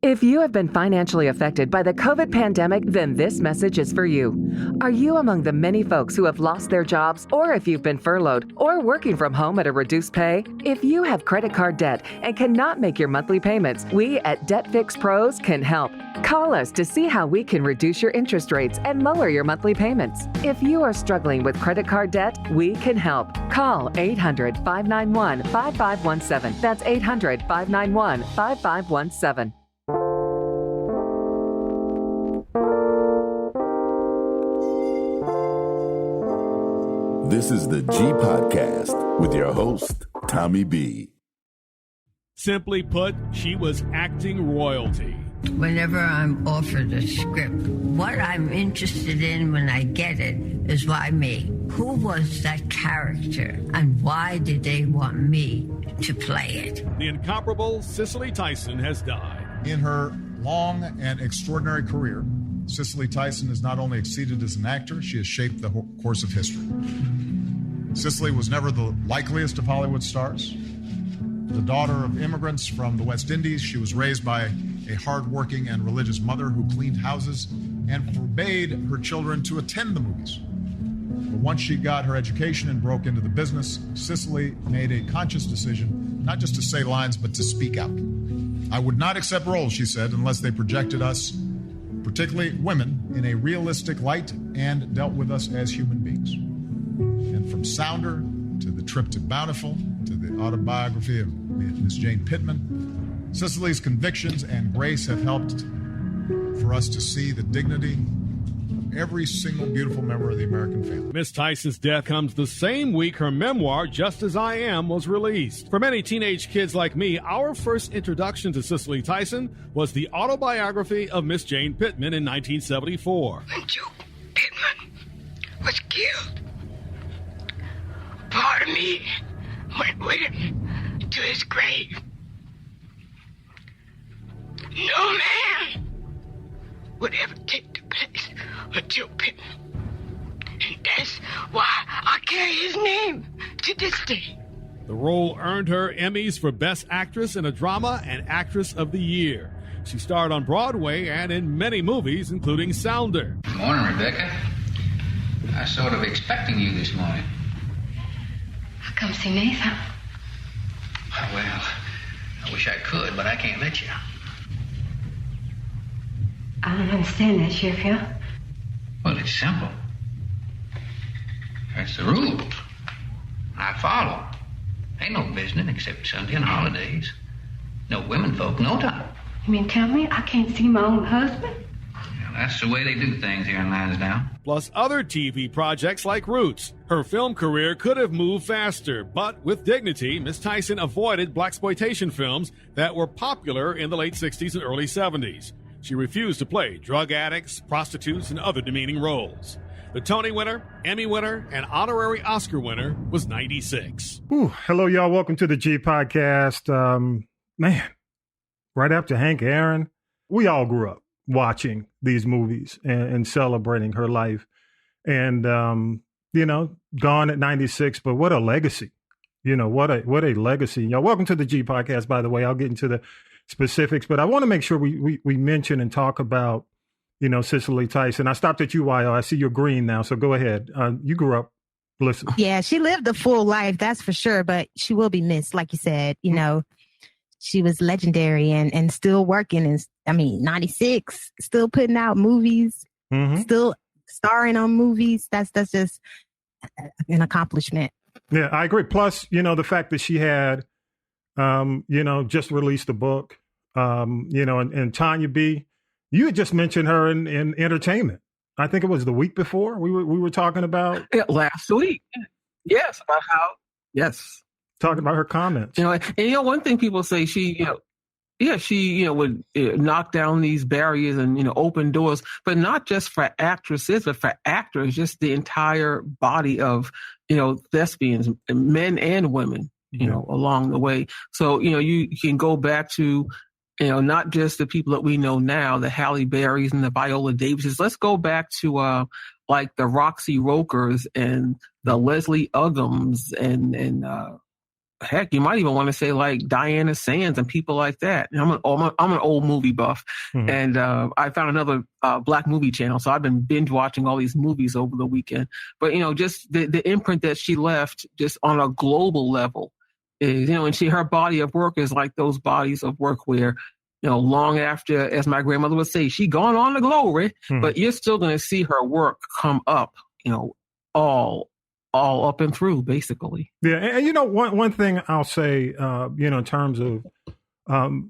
If you have been financially affected by the COVID pandemic, then this message is for you. Are you among the many folks who have lost their jobs, or if you've been furloughed, or working from home at a reduced pay? If you have credit card debt and cannot make your monthly payments, we at Debt Fix Pros can help. Call us to see how we can reduce your interest rates and lower your monthly payments. If you are struggling with credit card debt, we can help. Call 800-591-5517. That's 800-591-5517. This is the G Podcast with your host, Tonya B. Simply put, she was acting royalty. Whenever I'm offered a script, what I'm interested in when I get it is why me? Who was that character and why did they want me to play it? The incomparable Cicely Tyson has died. In her long and extraordinary career, Cicely Tyson has not only exceeded as an actor, she has shaped the course of history. Cicely was never the likeliest of Hollywood stars. The daughter of immigrants from the West Indies, she was raised by a hardworking and religious mother who cleaned houses and forbade her children to attend the movies. But once she got her education and broke into the business, Cicely made a conscious decision not just to say lines, but to speak out. I would not accept roles, she said, unless they projected us, particularly women, in a realistic light and dealt with us as human beings. And from Sounder to The Trip to Bountiful to the autobiography of Miss Jane Pittman, Cicely's convictions and grace have helped for us to see the dignity of every single beautiful member of the American family. Miss Tyson's death comes the same week her memoir, Just As I Am, was released. For many teenage kids like me, our first introduction to Cicely Tyson was the autobiography of Miss Jane Pittman in 1974. When Joe Pittman was killed, part of me went with him to his grave. No man would ever take the place of Joe Pittman. And that's why I carry his name to this day. The role earned her Emmys for Best Actress in a Drama and Actress of the Year. She starred on Broadway and in many movies, including Sounder. Good morning, Rebecca. I was sort of expecting you this morning. I'll come see Nathan. Well, I wish I could, but I can't let you. I don't understand that, Sheriff Hill. Well, it's simple. That's the rules. I follow. Ain't no business except Sunday and holidays. No women folk, no time. You mean tell me I can't see my own husband? Well, that's the way they do things here in Lansdowne. Plus other TV projects like Roots. Her film career could have moved faster, but with dignity, Miss Tyson avoided blaxploitation films that were popular in the late 60s and early 70s. She refused to play drug addicts, prostitutes, and other demeaning roles. The Tony winner, Emmy winner, and honorary Oscar winner was 96. Ooh, hello, y'all. Welcome to the G Podcast. Man, right after Hank Aaron, we all grew up watching these movies and celebrating her life. And, gone at 96, but what a legacy. What a legacy. Y'all, welcome to the G Podcast, by the way. I'll get into the specifics, but I want to make sure we mention and talk about, Cicely Tyson. I stopped at you, Y-O. I see you're green now, so go ahead. You grew up listening. Yeah, she lived a full life, that's for sure, but she will be missed, like you said. She was legendary and still working. And 96, still putting out movies, still starring on movies. That's just an accomplishment. Yeah, I agree. Plus, the fact that she had, just released a book, and Tonya B, you had just mentioned her in entertainment. I think it was the week before we were talking about. Yeah, last week. Yes, about how, yes. Talking about her comments. One thing people say, she would knock down these barriers and, open doors, but not just for actresses, but for actors, just the entire body of, thespians, men and women, along the way. So, you can go back to, not just the people that we know now, the Halle Berrys and the Viola Davises. Let's go back to, like the Roxy Rokers and the Leslie Uggams and heck, you might even want to say like Diana Sands and people like that. I'm an old movie buff, and I found another Black movie channel, so I've been binge watching all these movies over the weekend. But just the imprint that she left, just on a global level, is and her body of work is like those bodies of work where long after, as my grandmother would say, she gone on to glory, but you're still going to see her work come up, all up and through, basically. Yeah, and one thing I'll say, in terms of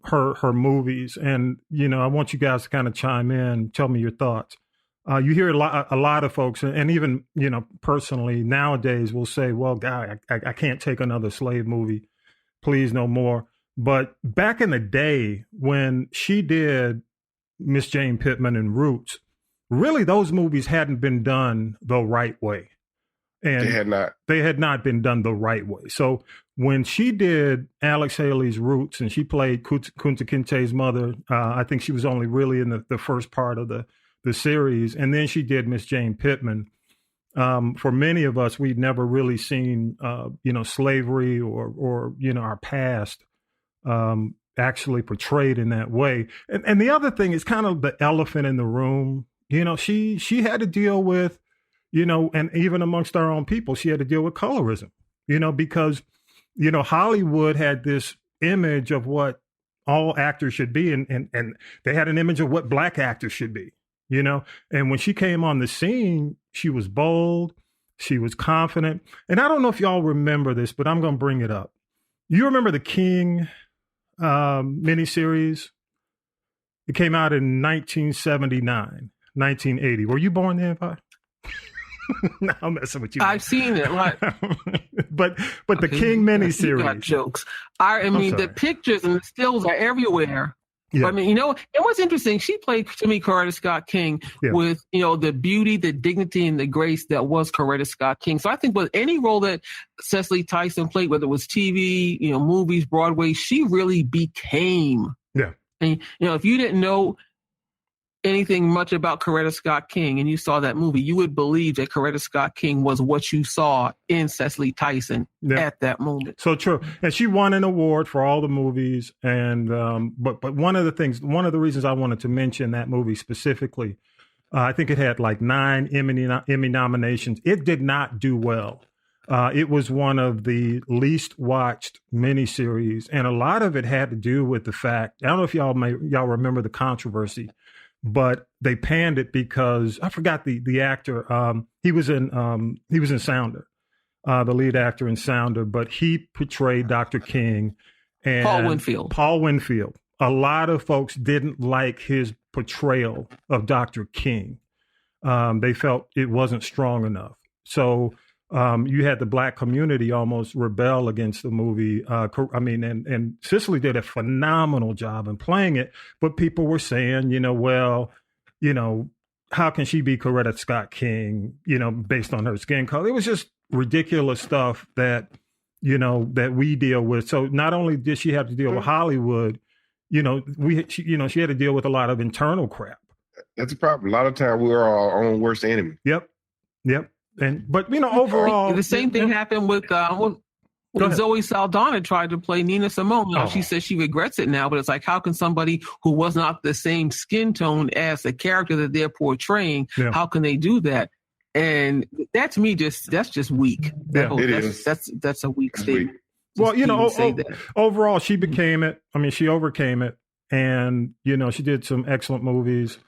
her movies, and I want you guys to kind of chime in, tell me your thoughts. You hear a lot of folks, and even personally nowadays, will say, "Well, God, I can't take another slave movie, please, no more." But back in the day when she did Miss Jane Pittman and Roots, really those movies hadn't been done the right way. And they had not been done the right way. So when she did Alex Haley's Roots and she played Kunta Kinte's mother, I think she was only really in the first part of the series. And then she did Miss Jane Pittman. For many of us, we'd never really seen, slavery or our past actually portrayed in that way. And the other thing is kind of the elephant in the room. She had to deal with, and even amongst our own people, she had to deal with colorism, because, Hollywood had this image of what all actors should be. And they had an image of what Black actors should be, and when she came on the scene, she was bold, she was confident. And I don't know if y'all remember this, but I'm going to bring it up. You remember the King miniseries? It came out in 1979, 1980. Were you born then, Vi? No, I'm messing with you. I've seen it, like, but the King miniseries. You got jokes. I mean, the pictures and the stills are everywhere. Yeah. I mean, it was interesting. She played, to me, Coretta Scott King with, the beauty, the dignity, and the grace that was Coretta Scott King. So I think with any role that Cicely Tyson played, whether it was TV, movies, Broadway, she really became. Yeah. And, if you didn't know anything much about Coretta Scott King and you saw that movie, you would believe that Coretta Scott King was what you saw in Cicely Tyson at that moment. So true. And she won an award for all the movies. And but one of the reasons I wanted to mention that movie specifically, I think it had like 9 Emmy nominations. It did not do well. It was one of the least watched miniseries, and a lot of it had to do with the fact, I don't know if y'all remember the controversy, but they panned it because I forgot the actor. He was in Sounder, the lead actor in Sounder, but he portrayed Dr. King and Paul Winfield. A lot of folks didn't like his portrayal of Dr. King. They felt it wasn't strong enough. So you had the Black community almost rebel against the movie. And Cicely did a phenomenal job in playing it, but people were saying, how can she be Coretta Scott King, based on her skin color? It was just ridiculous stuff that we deal with. So not only did she have to deal with Hollywood, she had to deal with a lot of internal crap. That's a problem. A lot of times we're our own worst enemy. Yep. But overall, the same thing happened with Zoe Saldana tried to play Nina Simone. She says she regrets it now, but it's like, how can somebody who was not the same skin tone as the character that they're portraying, how can they do that? And that, to me, that's just weak. That's a weak statement. Well, overall, she became it. I mean, she overcame it, and she did some excellent movies.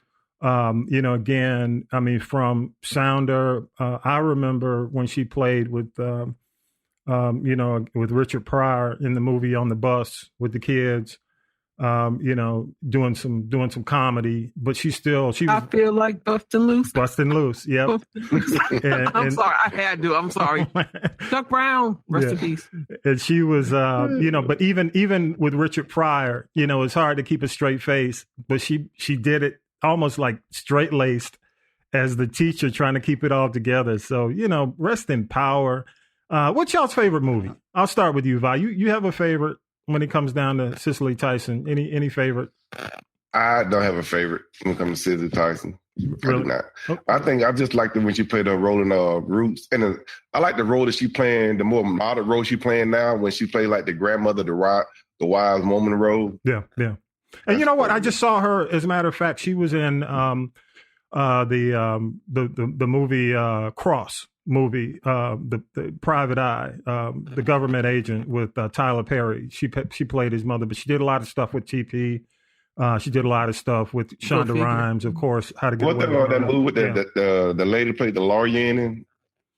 Again, I mean, from Sounder, I remember when she played with, with Richard Pryor in the movie On the Bus with the kids, doing some comedy, but she was. I feel like busting loose. Yep. I'm sorry. I had to. I'm sorry. Chuck Brown, rest in peace. And she was, but even with Richard Pryor, it's hard to keep a straight face, but she did it almost like straight-laced as the teacher trying to keep it all together. So, rest in power. What's y'all's favorite movie? I'll start with you, Vi. You have a favorite when it comes down to Cicely Tyson? Any favorite? I don't have a favorite when it comes to Cicely Tyson. I do not. I think I just liked it when she played her role in Roots. And I like the role that she playing, the more modern role she playing now when she played like the grandmother, the wise woman role. Yeah, yeah. And you know what? I just saw her, as a matter of fact, she was in the movie Cross movie, the Private Eye, the government agent with Tyler Perry. She played his mother, but she did a lot of stuff with TP. She did a lot of stuff with Shonda Rhimes, of course. How to Get Away with Murder. That movie with the lady played the lawyer in it?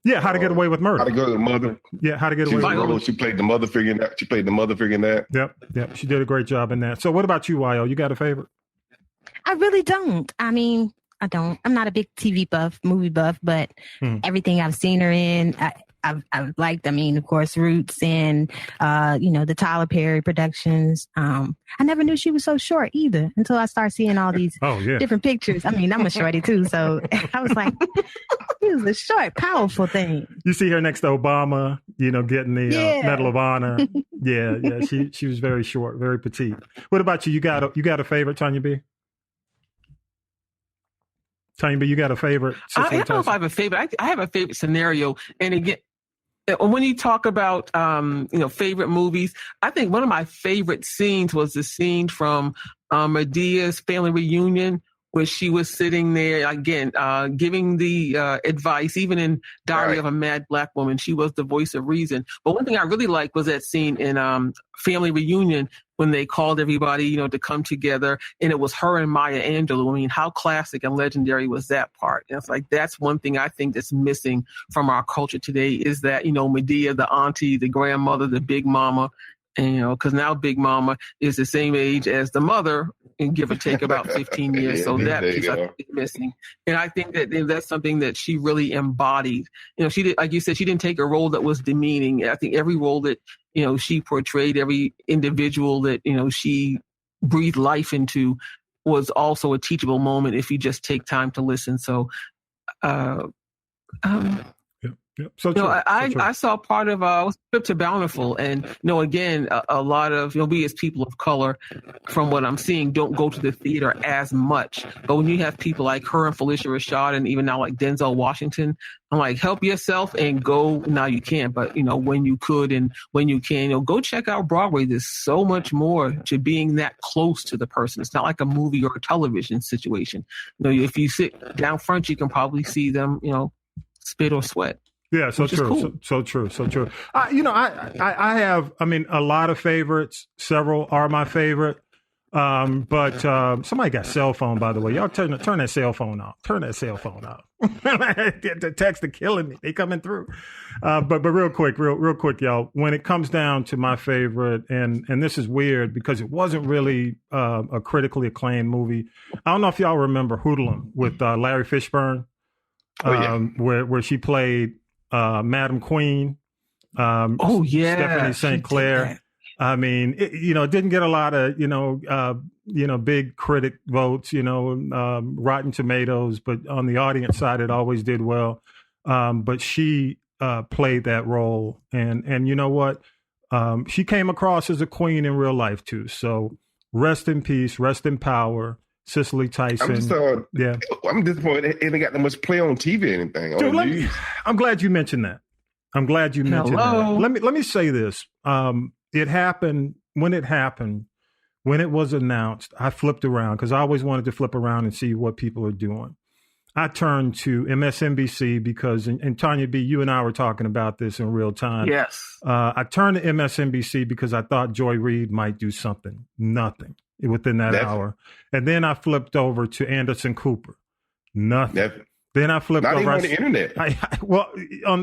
Yeah, How to Get Away with Murder. How to Get Away with Mother. Yeah, How to Get Away with Murder. She played the mother figure in that. She played the mother figure in that. Yep. She did a great job in that. So what about you, Y-O? You got a favorite? I really don't. I mean, I don't. I'm not a big TV buff, movie buff, but everything I've seen her in, I've liked. I mean, of course, Roots and, the Tyler Perry productions. I never knew she was so short either until I started seeing all these different pictures. I mean, I'm a shorty too, so I was like, she was a short, powerful thing. You see her next to Obama, getting the Medal of Honor. Yeah. She was very short, very petite. What about you? You got a favorite, Tonya B? Tonya B, you got a favorite? I don't know if I have a favorite. I have a favorite scenario. And again, when you talk about, favorite movies, I think one of my favorite scenes was the scene from Medea's family reunion, where she was sitting there again, giving the advice, even in Diary of a Mad Black Woman, she was the voice of reason. But one thing I really liked was that scene in Family Reunion when they called everybody, to come together, and it was her and Maya Angelou. I mean, how classic and legendary was that part? And it's like, that's one thing I think that's missing from our culture today is that, Medea, the auntie, the grandmother, the big mama, and, because now Big Mama is the same age as the mother, and give or take about 15 years. So that piece I think is missing. And I think that that's something that she really embodied. She did, like you said, she didn't take a role that was demeaning. I think every role that, she portrayed, every individual that, she breathed life into was also a teachable moment if you just take time to listen. So, So true. I saw part of Trip to Bountiful, and again, a lot of we as people of color, from what I'm seeing, don't go to the theater as much. But when you have people like her and Felicia Rashad, and even now like Denzel Washington, I'm like, help yourself and go. Now you can, but when you could and when you can, go check out Broadway. There's so much more to being that close to the person. It's not like a movie or a television situation. If you sit down front, you can probably see them, spit or sweat. Yeah, so true. Cool. So true. I have, a lot of favorites. Several are my favorite. But somebody got cell phone, by the way. Y'all turn that cell phone off. Turn that cell phone off. The text are killing me. They coming through. But real quick, y'all. When it comes down to my favorite, and this is weird because it wasn't really a critically acclaimed movie. I don't know if y'all remember Hoodlum with Larry Fishburne, where she played Madam Queen. Stephanie St. Clair. It didn't get a lot of, big critic votes, Rotten Tomatoes, but on the audience side, it always did well. But she played that role. And you know what? She came across as a queen in real life, too. So rest in peace, rest in power. Cicely Tyson. I'm disappointed it ain't got that much play on TV or anything. Dude, I'm glad you mentioned that. That. Let me say this. It happened when it was announced. I flipped around because I always wanted to flip around and see what people are doing. I turned to MSNBC because, and Tonya B, you and I were talking about this in real time. Yes. I turned to MSNBC because I thought Joy Reid might do something. Nothing within that hour. And then I flipped over to Anderson Cooper. Nothing. Definitely. Then I flipped over. Not even on the internet.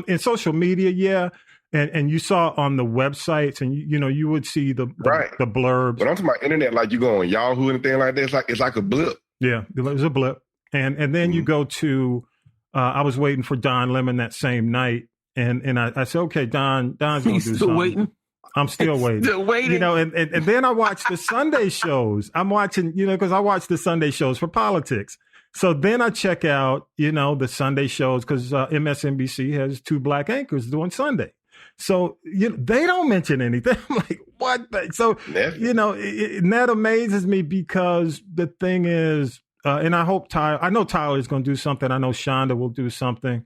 In social media, yeah. And you saw on the websites, and you would see the blurbs. But I'm talking about internet, like you go on Yahoo and anything like that. It's like a blip. Yeah, it was a blip. And then you go to, I was waiting for Don Lemon that same night, and I said, okay, Don's going to do something. Waiting. I'm still waiting. Still waiting. And then I watched the Sunday shows. I'm watching, because I watch the Sunday shows for politics. So then I check out, the Sunday shows because MSNBC has 2 black anchors doing Sunday. So, they don't mention anything. I'm like, what? So, and that amazes me because the thing is, and I hope I know Tyler's going to do something. I know Shonda will do something,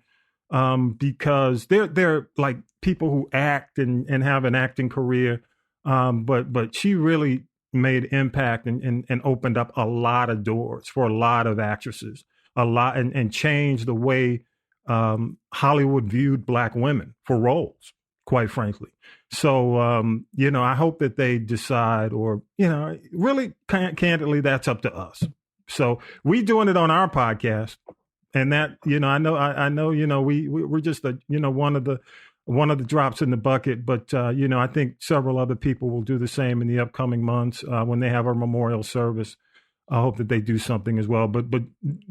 because they're like people who act and have an acting career. But she really made impact and opened up a lot of doors for a lot of actresses, and changed the way Hollywood viewed Black women for roles, quite frankly. So, I hope that they decide, or, really candidly, that's up to us. So we doing it on our podcast, and that, I know, we're just one of the drops in the bucket, but I think several other people will do the same in the upcoming months when they have our memorial service. I hope that they do something as well. But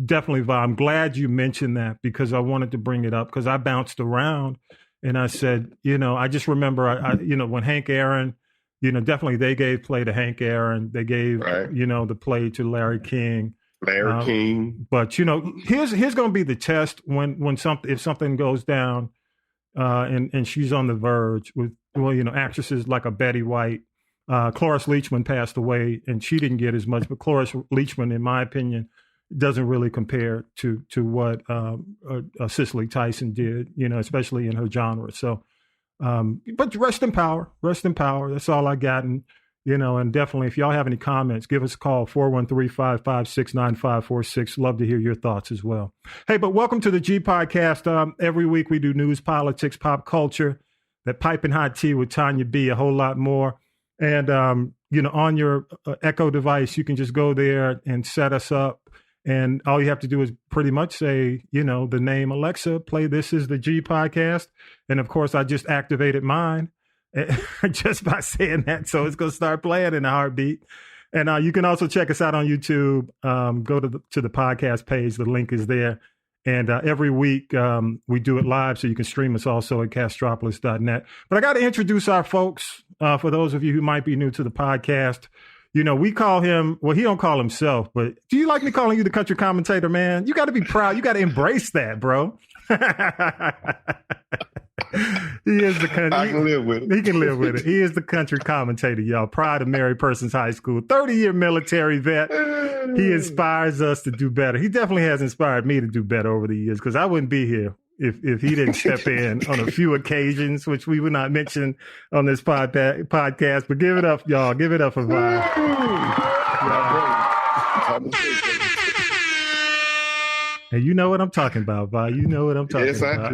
definitely, Vi, I'm glad you mentioned that, because I wanted to bring it up, because I bounced around and I said, I just remember, when Hank Aaron, definitely they gave play to Hank Aaron. They gave, the play to Larry King. King. But, here's going to be the test if something goes down and she's on the verge with, actresses like a Betty White. Cloris Leachman passed away, and she didn't get as much, but Cloris Leachman, in my opinion, doesn't really compare to what Cicely Tyson did, especially in her genre. So, but rest in power. That's all I got. And, and definitely, if y'all have any comments, give us a call, 413-556-9546. Love to hear your thoughts as well. Hey, but welcome to the G Podcast. Every week we do news, politics, pop culture, that piping hot tea with Tonya B, a whole lot more. And, on your Echo device, you can just go there and set us up. And all you have to do is pretty much say, the name Alexa, play This Is the G Podcast. And of course, I just activated mine just by saying that. So it's going to start playing in a heartbeat. And you can also check us out on YouTube. Go to the podcast page. The link is there. And every week we do it live, so you can stream us also at castropolis.net. But I got to introduce our folks, for those of you who might be new to the podcast. We call him, well, he don't call himself, but do you like me calling you the country commentator, man? You got to be proud. You got to embrace that, bro. He is the country. I can live with it. He can live with it. He is the country commentator, y'all. Pride of Mary Persons High School, 30-year military vet. He inspires us to do better. He definitely has inspired me to do better over the years, because I wouldn't be here if he didn't step in on a few occasions, which we would not mention on this podcast. But give it up, y'all. Give it up for Vi. And you know what I'm talking about, Vi. You know what I'm talking about.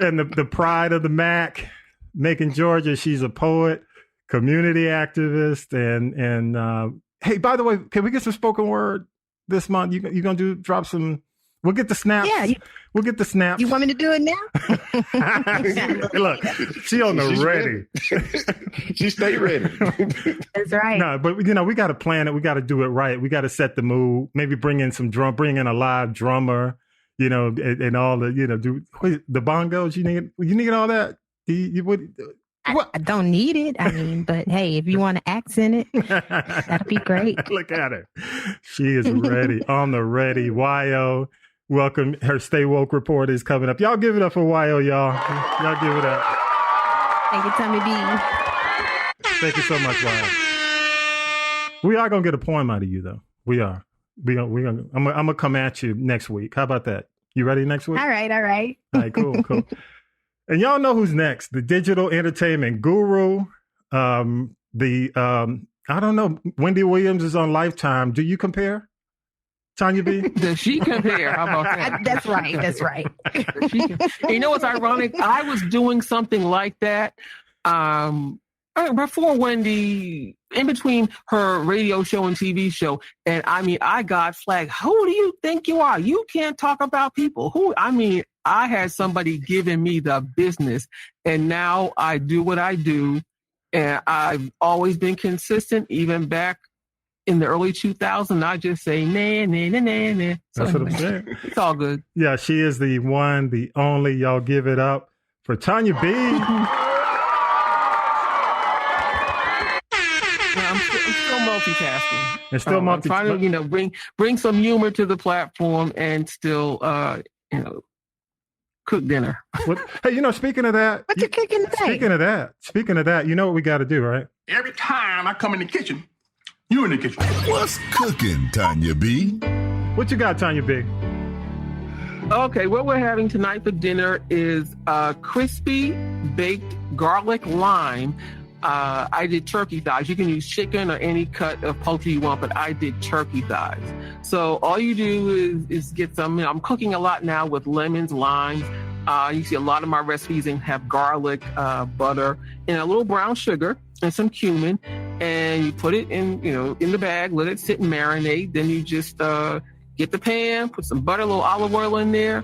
And the pride of the Mac, Macon, Georgia. She's a poet, community activist, and hey, by the way, can we get some spoken word this month? You gonna drop some? We'll get the snaps. Yeah, we'll get the snaps. You want me to do it now? Look, she on the ready. She stay ready. That's right. No, but we got to plan it. We got to do it right. We got to set the mood. Maybe bring in a live drummer. And all the do the bongos. You need all that. I don't need it. I mean, but hey, if you want to accent it, that'd be great. Look at her. She is ready. On the ready. Y-O. Welcome. Her Stay Woke report is coming up. Y'all give it up for Y-O, y'all. Y'all give it up. Thank you, Tonya B. Thank you so much, Y-O. We are going to get a poem out of you, though. We are. I'm going to come at you next week. How about that? You ready next week? All right. All right, cool. And y'all know who's next. The digital entertainment guru. I don't know. Wendy Williams is on Lifetime. Do you compare? Tonya B? Does she compare? How about that? That's right. You know what's ironic? I was doing something like that before Wendy, in between her radio show and TV show. And I got flagged. Who do you think you are? You can't talk about people. I had somebody giving me the business, and now I do what I do. And I've always been consistent, even back in the early 2000s. I just say, nah. So that's what I'm saying. It's all good. Yeah, she is the one, the only. Y'all give it up for Tonya B. I'm still multitasking. It's still multitasking. I'm trying to, bring some humor to the platform and still, cook dinner. Hey, speaking of that. What you cooking today? Speaking of that, you know what we got to do, right? Every time I come in the kitchen, You in the kitchen. What's cooking, Tonya B? What you got, Tonya B? Okay, what we're having tonight for dinner is crispy baked garlic lime. I did turkey thighs. You can use chicken or any cut of poultry you want, but I did turkey thighs. So all you do is get some, I'm cooking a lot now with lemons, limes. You see a lot of my recipes have garlic, butter, and a little brown sugar and some cumin. And you put it in the bag, let it sit and marinate. Then you just get the pan, put some butter, a little olive oil in there,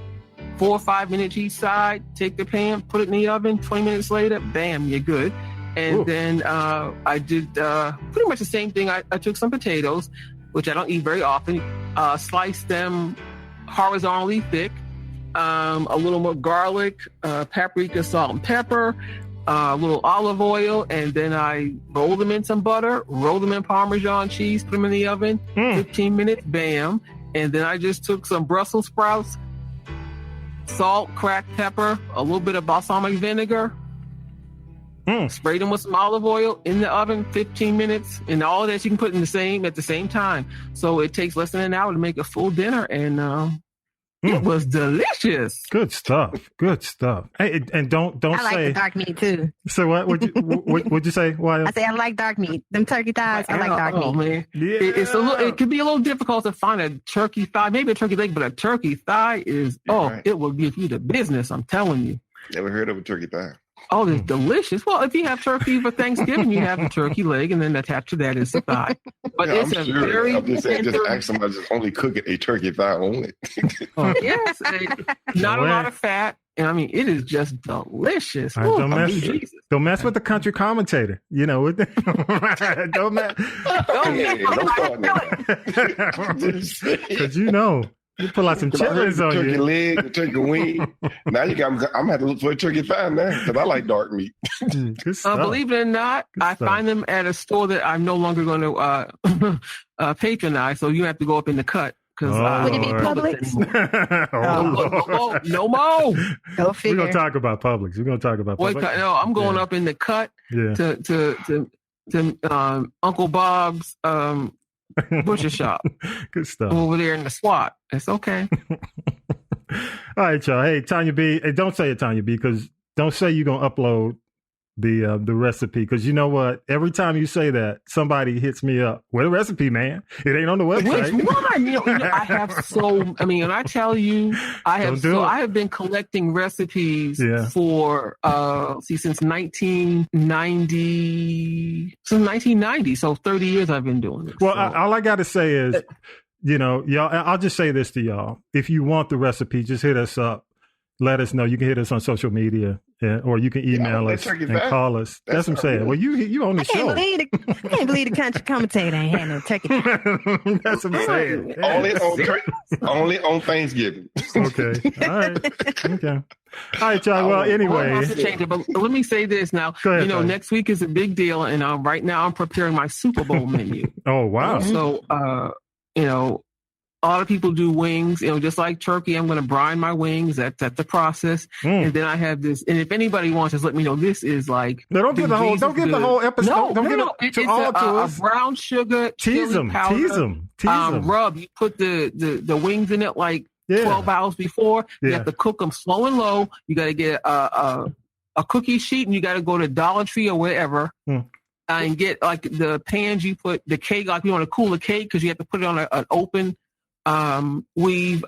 4 or 5 minutes each side. Take the pan, put it in the oven. 20 minutes later, bam, you're good. And then I did pretty much the same thing. I took some potatoes, which I don't eat very often, sliced them horizontally thick, a little more garlic, paprika, salt, and pepper, a little olive oil, and then I rolled them in some butter, rolled them in Parmesan cheese, put them in the oven, 15 minutes, bam. And then I just took some Brussels sprouts, salt, cracked pepper, a little bit of balsamic vinegar, sprayed them with some olive oil in the oven, 15 minutes, and all of that you can put in at the same time. So it takes less than an hour to make a full dinner, and it was delicious. Good stuff. Good stuff. Hey, and don't I like say the dark meat too. So what would you say? Why? I say I like dark meat. Them turkey thighs, I like dark meat. Man. Yeah. It could be a little difficult to find a turkey thigh, maybe a turkey leg, but a turkey thigh is it will give you the business. I'm telling you. Never heard of a turkey thigh. Oh, it's delicious. Well, if you have turkey for Thanksgiving, you have the turkey leg, and then attached to that is the thigh. But it's I'm a sure. very I'm just saying, tender. just ask somebody just only cooking a turkey thigh only. Yes, not a lot of fat, and I mean it is just delicious. Right, don't mess with the country commentator. Don't mess. Because you pull out some chitlins on turkey you. leg, the turkey wing. Now I'm gonna have to look for a turkey thigh now because I like dark meat. Good stuff. Believe it or not, I find them at a store that I'm no longer going to patronize. So you have to go up in the cut. Would it be Publix? No more. Go figure. We're gonna talk about Publix. No, I'm going up in the cut to Uncle Bob's butcher shop. Good stuff. Over there in the SWAT. It's okay. All right, y'all. Hey, Tonya B. Hey, don't say it, Tonya B, because don't say you're gonna upload the recipe, because you know what? Every time you say that, somebody hits me up. Where the recipe, man? It ain't on the website. Which one? I have when I tell you, I have been collecting recipes for since 1990. So 30 years I've been doing this. Well, all I got to say is, y'all, I'll just say this to y'all. If you want the recipe, just hit us up. Let us know. You can hit us on social media, or you can email us and call us. That's what I'm saying. Well, you on the show. I can't believe the country commentator ain't had no turkey. That's what I'm saying. Only on Thanksgiving. Okay. All right. Okay. All right, y'all. Well, anyway. But let me say this now. Ahead, next week is a big deal, and right now I'm preparing my Super Bowl menu. Oh, wow. So, a lot of people do wings, just like turkey. I'm going to brine my wings. That's the process. And then I have this. And if anybody wants, just let me know. This is like. No, don't give the whole episode. Don't give it to us. Brown sugar. Tease them. Rub. You put the wings in it like 12 hours before. You have to cook them slow and low. You got to get a cookie sheet, and you got to go to Dollar Tree or wherever. And get like the pans you put the cake. Like you want to cool the cake because you have to put it on an open weave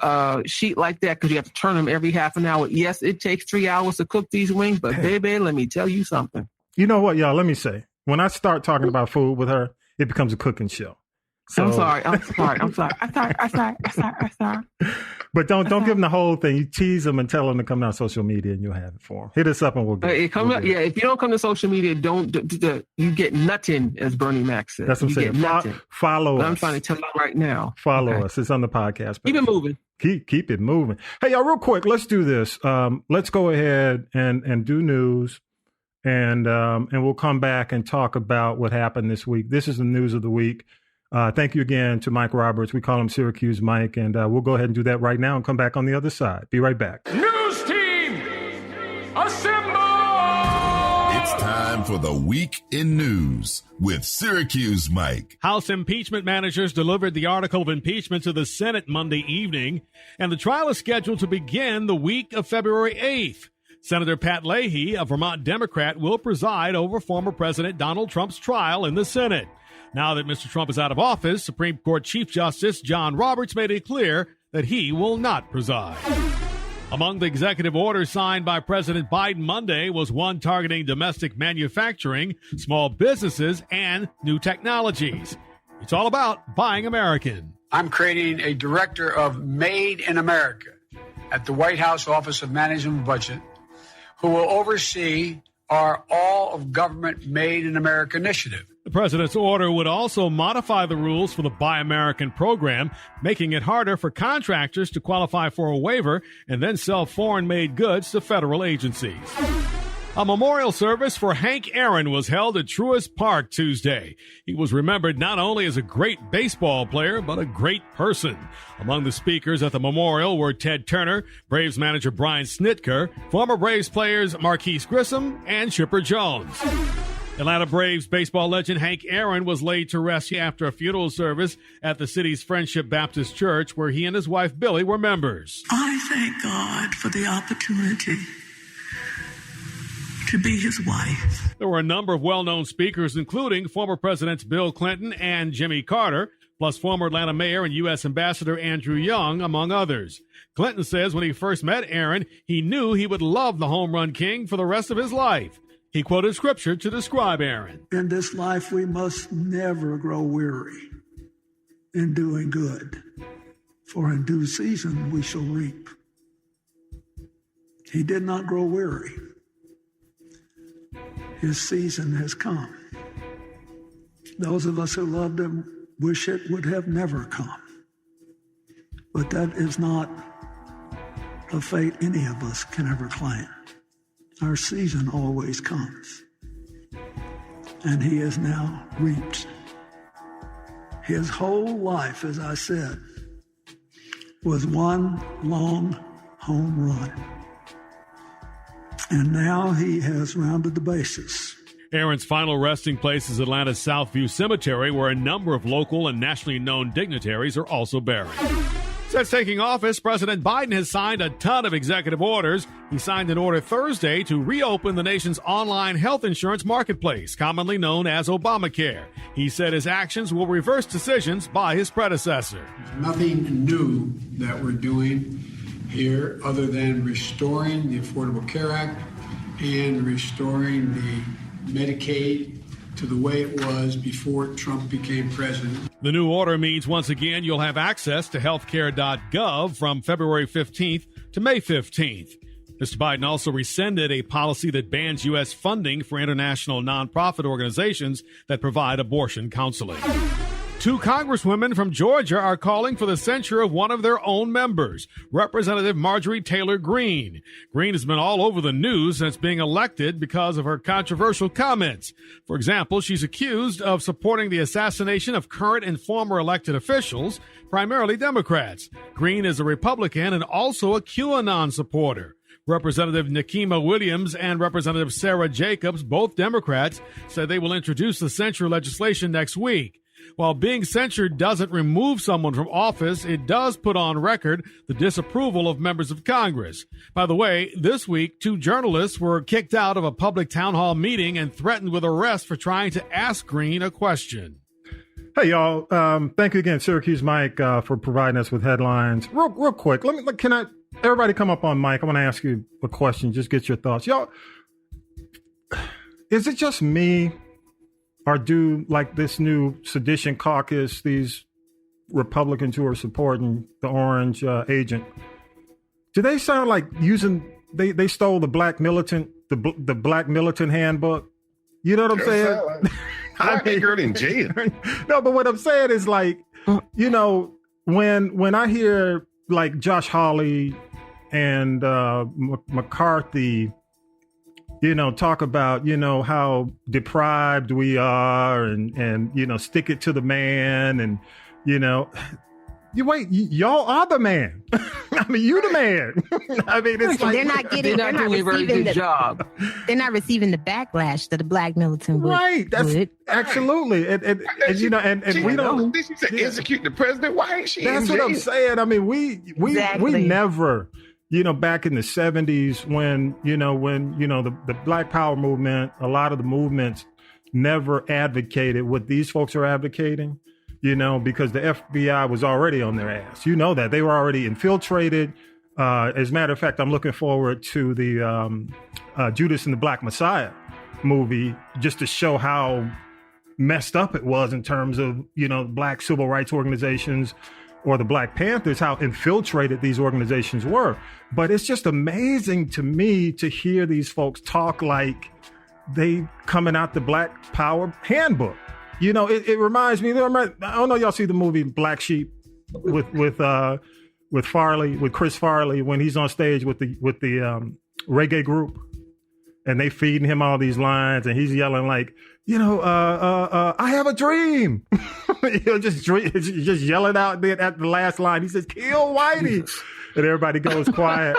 sheet like that because you have to turn them every half an hour. Yes, it takes 3 hours to cook these wings, but baby, let me tell you something. You know what, y'all? Let me say, when I start talking about food with her, it becomes a cooking show. So, I'm sorry. But don't give them the whole thing. You tease them and tell them to come on social media, and you'll have it for them. Hit us up and we'll get it. If you don't come to social media, you get nothing, as Bernie Mac said. That's what I'm saying. Follow us. I'm trying to tell you right now. Follow us. It's on the podcast. Keep it moving. Keep it moving. Hey, y'all, real quick, let's do this. Let's go ahead and do news, and we'll come back and talk about what happened this week. This is the news of the week. Thank you again to Mike Roberts. We call him Syracuse Mike, and we'll go ahead and do that right now and come back on the other side. Be right back. News team, assemble! It's time for the Week in News with Syracuse Mike. House impeachment managers delivered the article of impeachment to the Senate Monday evening, and the trial is scheduled to begin the week of February 8th. Senator Pat Leahy, a Vermont Democrat, will preside over former President Donald Trump's trial in the Senate. Now that Mr. Trump is out of office, Supreme Court Chief Justice John Roberts made it clear that he will not preside. Among the executive orders signed by President Biden Monday was one targeting domestic manufacturing, small businesses, and new technologies. It's all about buying American. I'm creating a director of Made in America at the White House Office of Management and Budget, who will oversee our All of Government Made in America initiative. The president's order would also modify the rules for the Buy American program, making it harder for contractors to qualify for a waiver and then sell foreign-made goods to federal agencies. A memorial service for Hank Aaron was held at Truist Park Tuesday. He was remembered not only as a great baseball player, but a great person. Among the speakers at the memorial were Ted Turner, Braves manager Brian Snitker, former Braves players Marquise Grissom, and Chipper Jones. Atlanta Braves baseball legend Hank Aaron was laid to rest after a funeral service at the city's Friendship Baptist Church, where he and his wife Billy were members. I thank God for the opportunity to be his wife. There were a number of well-known speakers, including former Presidents Bill Clinton and Jimmy Carter, plus former Atlanta Mayor and U.S. Ambassador Andrew Young, among others. Clinton says when he first met Aaron, he knew he would love the home run king for the rest of his life. He quoted scripture to describe Aaron. In this life, we must never grow weary in doing good, for in due season we shall reap. He did not grow weary. His season has come. Those of us who loved him wish it would have never come. But that is not a fate any of us can ever claim. Our season always comes. And he has now reaped. His whole life, as I said, was one long home run. And now he has rounded the bases. Aaron's final resting place is Atlanta's Southview Cemetery, where a number of local and nationally known dignitaries are also buried. Since taking office, President Biden has signed a ton of executive orders. He signed an order Thursday to reopen the nation's online health insurance marketplace, commonly known as Obamacare. He said his actions will reverse decisions by his predecessor. There's nothing new that we're doing here other than restoring the Affordable Care Act and restoring the Medicaid to the way it was before Trump became president. The new order means once again you'll have access to healthcare.gov from February 15th to May 15th. Mr. Biden also rescinded a policy that bans U.S. funding for international nonprofit organizations that provide abortion counseling. Two congresswomen from Georgia are calling for the censure of one of their own members, Representative Marjorie Taylor Greene. Greene has been all over the news since being elected because of her controversial comments. For example, she's accused of supporting the assassination of current and former elected officials, primarily Democrats. Greene is a Republican and also a QAnon supporter. Representative Nikema Williams and Representative Sarah Jacobs, both Democrats, said they will introduce the censure legislation next week. While being censured doesn't remove someone from office, it does put on record the disapproval of members of Congress. By the way, this week, two journalists were kicked out of a public town hall meeting and threatened with arrest for trying to ask Greene a question. Hey, y'all. Thank you again, Syracuse Mike, for providing us with headlines. Real quick, everybody come up on mic? I want to ask you a question. Just get your thoughts. Y'all, is it just me? Or do, like this new sedition caucus, these Republicans who are supporting the orange agent, do they sound like they stole the black militant handbook? You know what I'm saying? I think you're in jail. No, but what I'm saying is like, when I hear like Josh Hawley and McCarthy, talk about, how deprived we are and stick it to the man. And, y'all are the man. I mean, you the man. I mean, it's like they're not doing a very good job. They're not receiving the backlash that the black militant would. Right. That's absolutely. And you know, and we don't. She said execute the president. Why ain't she? That's what I'm saying. I mean, we never. You know, back in the 70s when the Black Power movement, a lot of the movements never advocated what these folks are advocating, you know, because the FBI was already on their ass. You know that. They were already infiltrated. As a matter of fact, I'm looking forward to the Judas and the Black Messiah movie just to show how messed up it was in terms of, you know, black civil rights organizations or the Black Panthers, how infiltrated these organizations were. But it's just amazing to me to hear these folks talk like they coming out the Black Power handbook. You know, it reminds me, I don't know, y'all see the movie Black Sheep with Farley, with Chris Farley, when he's on stage with the reggae group and they feeding him all these lines and he's yelling like, you know, I have a dream. He'll just yelling out there at the last line. He says, kill Whitey. And everybody goes quiet.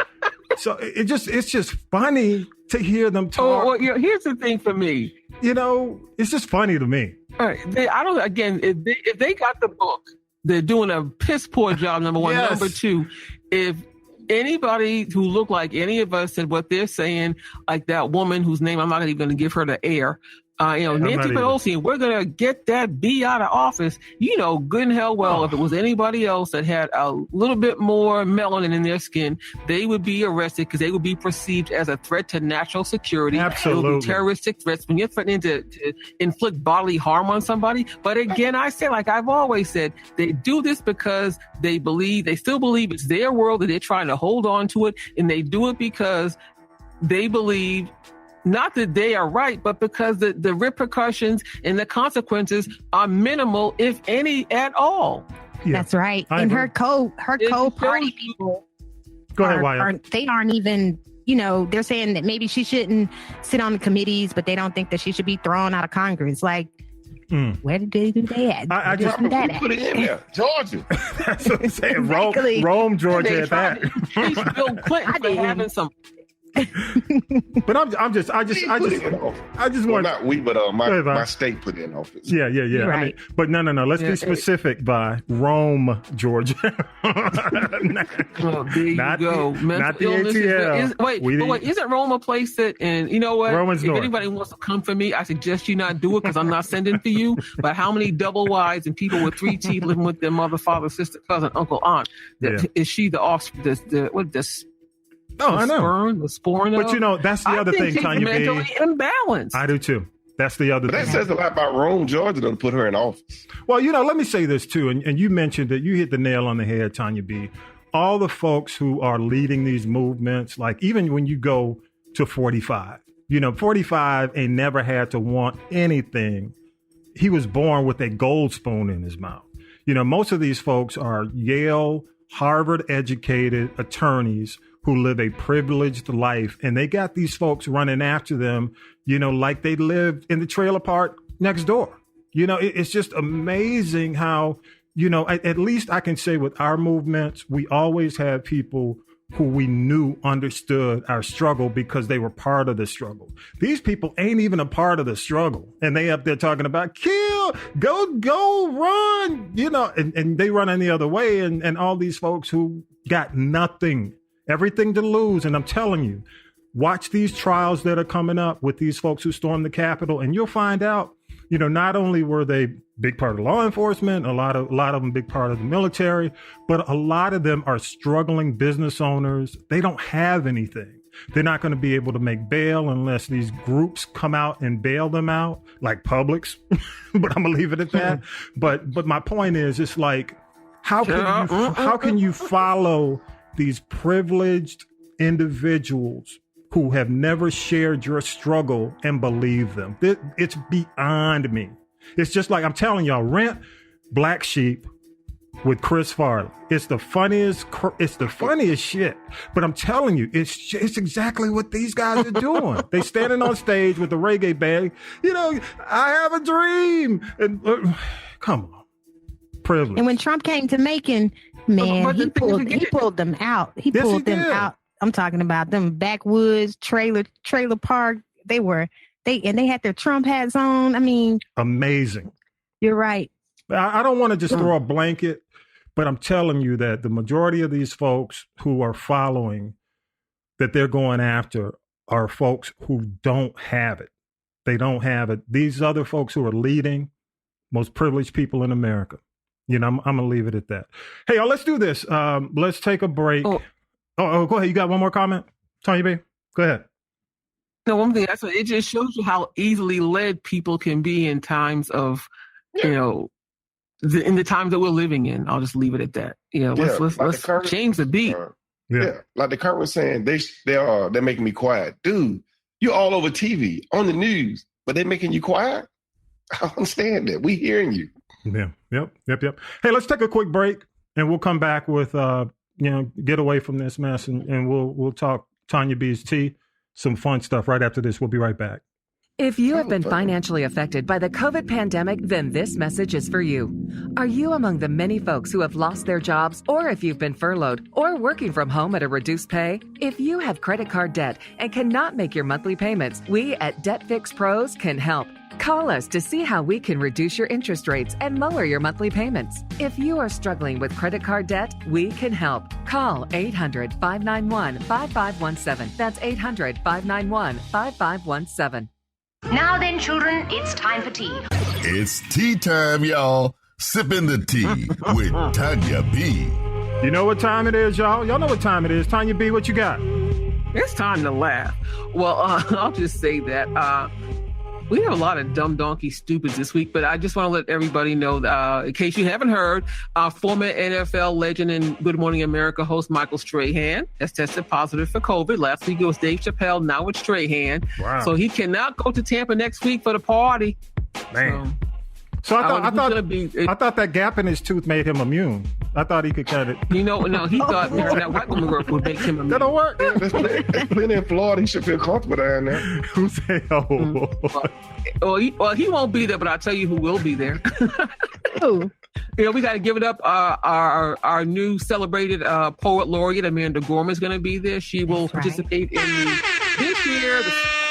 So it's just funny to hear them talk. Well, here's the thing for me. You know, it's just funny to me. All right. If they got the book, they're doing a piss poor job, number one. Yes. Number two, if anybody who looked like any of us said what they're saying, like that woman whose name I'm not even going to give her the air, Nancy Pelosi, we're going to get that B out of office. You know good and hell well, if it was anybody else that had a little bit more melanin in their skin, they would be arrested because they would be perceived as a threat to national security. Absolutely. It would be terroristic threats when you're threatening to inflict bodily harm on somebody. But again, I say, like I've always said, they do this because they still believe it's their world and they're trying to hold on to it. And they do it because they believe not that they are right, but because the repercussions and the consequences are minimal, if any at all. Yeah. That's right. And her co-party people, go ahead, Y-O. They aren't even, you know, they're saying that maybe she shouldn't sit on the committees, but they don't think that she should be thrown out of Congress. Like, where did they do that? I just put it in there. Georgia. That's what I'm saying. Exactly. Rome, Georgia at that. Bill Clinton for having some. But I just want not we, but my state put in office. Yeah. Right. I mean, but no. Let's be specific. By Rome, Georgia. Well, there you go. Not the ATL. Wait, isn't Rome a place that? And you know what? Roman's if north. Anybody wants to come for me, I suggest you not do it because I'm not sending for you. But how many double wides and people with 3 teeth living with their mother, father, sister, cousin, uncle, aunt? Is she the offspring? I know. The sporn. But you know, that's the other thing, Tonya B. Mentally imbalanced. I do too. That's the other thing. That says a lot about Rome, Georgia, to put her in office. Well, you know, let me say this too, and you mentioned that you hit the nail on the head, Tonya B. All the folks who are leading these movements, like even when you go to 45, you know, 45 ain't never had to want anything. He was born with a gold spoon in his mouth. You know, most of these folks are Yale, Harvard-educated attorneys who live a privileged life. And they got these folks running after them, you know, like they lived in the trailer park next door. You know, it's just amazing how, you know, at least I can say with our movements, we always had people who we knew understood our struggle because they were part of the struggle. These people ain't even a part of the struggle. And they up there talking about kill, go, run, you know, and they run any other way. And all these folks who got nothing, everything to lose. And I'm telling you, watch these trials that are coming up with these folks who stormed the Capitol, and you'll find out, you know, not only were they big part of law enforcement, a lot of them big part of the military, but a lot of them are struggling business owners. They don't have anything. They're not going to be able to make bail unless these groups come out and bail them out, like Publix. But I'm gonna leave it at that. But my point is, it's like, how can you follow these privileged individuals who have never shared your struggle and believe them? It's beyond me. It's just like, I'm telling y'all, rent Black Sheep with Chris Farley. It's the funniest shit. But I'm telling you, it's exactly what these guys are doing. They standing on stage with the reggae bag. You know, I have a dream. And come on. privilege. And when Trump came to Macon, man, he pulled them out. He pulled them out. I'm talking about them backwoods trailer park. They had their Trump hats on. I mean, amazing. You're right. I don't want to just throw a blanket, but I'm telling you that the majority of these folks who are following that they're going after are folks who don't have it. They don't have it. These other folks who are leading, most privileged people in America. You know, I'm going to leave it at that. Hey, y'all, let's do this. Let's take a break. Oh, go ahead. You got one more comment? Tonya B, go ahead. No, one thing. It just shows you how easily led people can be in times of, in the times that we're living in. I'll just leave it at that. Let's change the beat. Like the current was saying, they're making me quiet. Dude, you're all over TV, on the news, but they're making you quiet? I don't understand that. We hearing you. Yeah. Yep. Hey, let's take a quick break, and we'll come back with, get away from this mess, and we'll talk Tonya B's tea, some fun stuff right after this. We'll be right back. If you have been financially affected by the COVID pandemic, then this message is for you. Are you among the many folks who have lost their jobs, or if you've been furloughed or working from home at a reduced pay? If you have credit card debt and cannot make your monthly payments, we at Debt Fix Pros can help. Call us to see how we can reduce your interest rates and lower your monthly payments. If you are struggling with credit card debt, we can help. Call 800-591-5517. That's 800-591-5517. Now then, children, it's time for tea. It's tea time, y'all. Sipping the tea with Tonya B. You know what time it is, y'all? Y'all know what time it is. Tonya B, what you got? It's time to laugh. Well, I'll just say that we have a lot of dumb donkey stupids this week, but I just want to let everybody know, in case you haven't heard, former NFL legend and Good Morning America host Michael Strahan has tested positive for COVID. Last week it was Dave Chappelle, now it's Strahan. Wow. So he cannot go to Tampa next week for the party. Man. So I thought that gap in his tooth made him immune. I thought he could cut it. He thought that white woman would make him immune. That don't work. There's plenty in Florida. He should feel comfortable down there. Who say, he won't be there, but I'll tell you who will be there. Who? We got to give it up. Our new celebrated poet laureate, Amanda Gorman, is going to be there. She will participate in this year,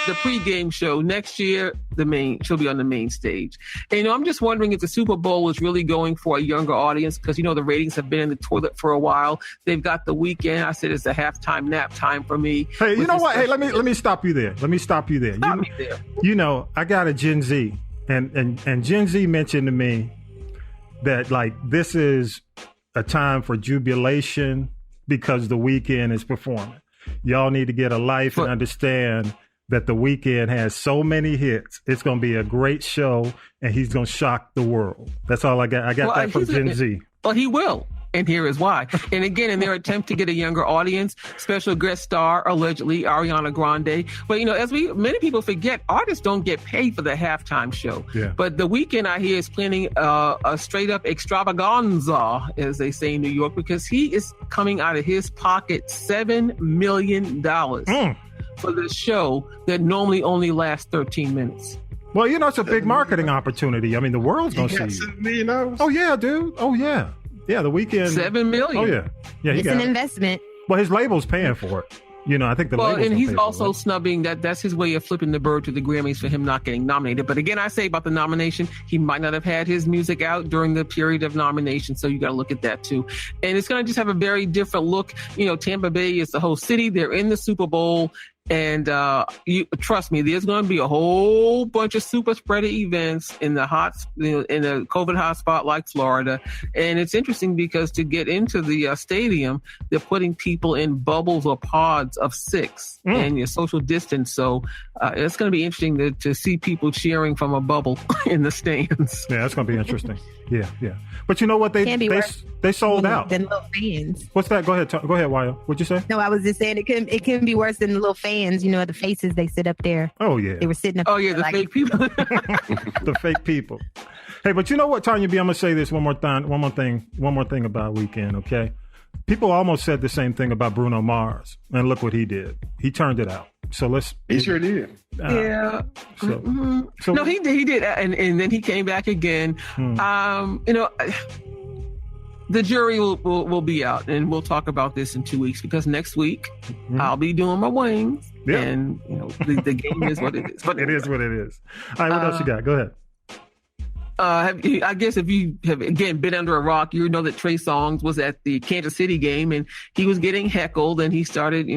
the pregame show. Next year, she'll be on the main stage. And, I'm just wondering if the Super Bowl is really going for a younger audience because, the ratings have been in the toilet for a while. They've got the weekend. I said it's a halftime nap time for me. Hey, you know what? Hey, let me stop you there. Stop me there. I got a Gen Z, and Gen Z mentioned to me that, like, this is a time for jubilation because the weekend is performing. Y'all need to get a life and understand that the weekend has so many hits. It's going to be a great show, and he's going to shock the world. That's all I got. I got that from Gen Z. Well, he will. And here is why. And again, in their attempt to get a younger audience, special guest star, allegedly, Ariana Grande. But, as many people forget, artists don't get paid for the halftime show. Yeah. But the weekend, I hear, is planning a straight-up extravaganza, as they say in New York, because he is coming out of his pocket $7 million for this show that normally only lasts 13 minutes. Well, it's a big marketing opportunity. I mean, the world's going to see you. $7 million? Oh, yeah, dude. Oh, yeah. Yeah, the weekend. $7 million. Oh, yeah. Yeah, it's an investment. Well, his label's paying for it. I think the label's and he's also snubbing that's his way of flipping the bird to the Grammys for him not getting nominated. But again, I say about the nomination, he might not have had his music out during the period of nomination. So you got to look at that too. And it's going to just have a very different look. Tampa Bay is the host city. They're in the Super Bowl. And you trust me, there's going to be a whole bunch of super spreader events in the in a COVID hotspot like Florida. And it's interesting because to get into the stadium, they're putting people in bubbles or pods of 6 and your social distance. So it's going to be interesting to see people cheering from a bubble in the stands. Yeah, that's going to be interesting. Yeah. But you know what? They sold out. Than little fans. What's that? Go ahead, Y-O. What'd you say? No, I was just saying it couldn't be worse than the little fans. The faces they sit up there. Oh yeah, they were sitting up. Oh yeah, the fake people. The fake people. Hey, but you know what, Tonya B? I'm gonna say this one more thing about Weekend. Okay, people almost said the same thing about Bruno Mars, and look what he did. He turned it out. So He sure did. Yeah. So no, he did, and then he came back again. the jury will be out, and we'll talk about this in 2 weeks, because next week I'll be doing my wings, and the game is what it is. But it is what it is. All right, what else you got? Go ahead. I guess if you have, again, been under a rock, you know that Trey Songz was at the Kansas City game, and he was getting heckled, and he started,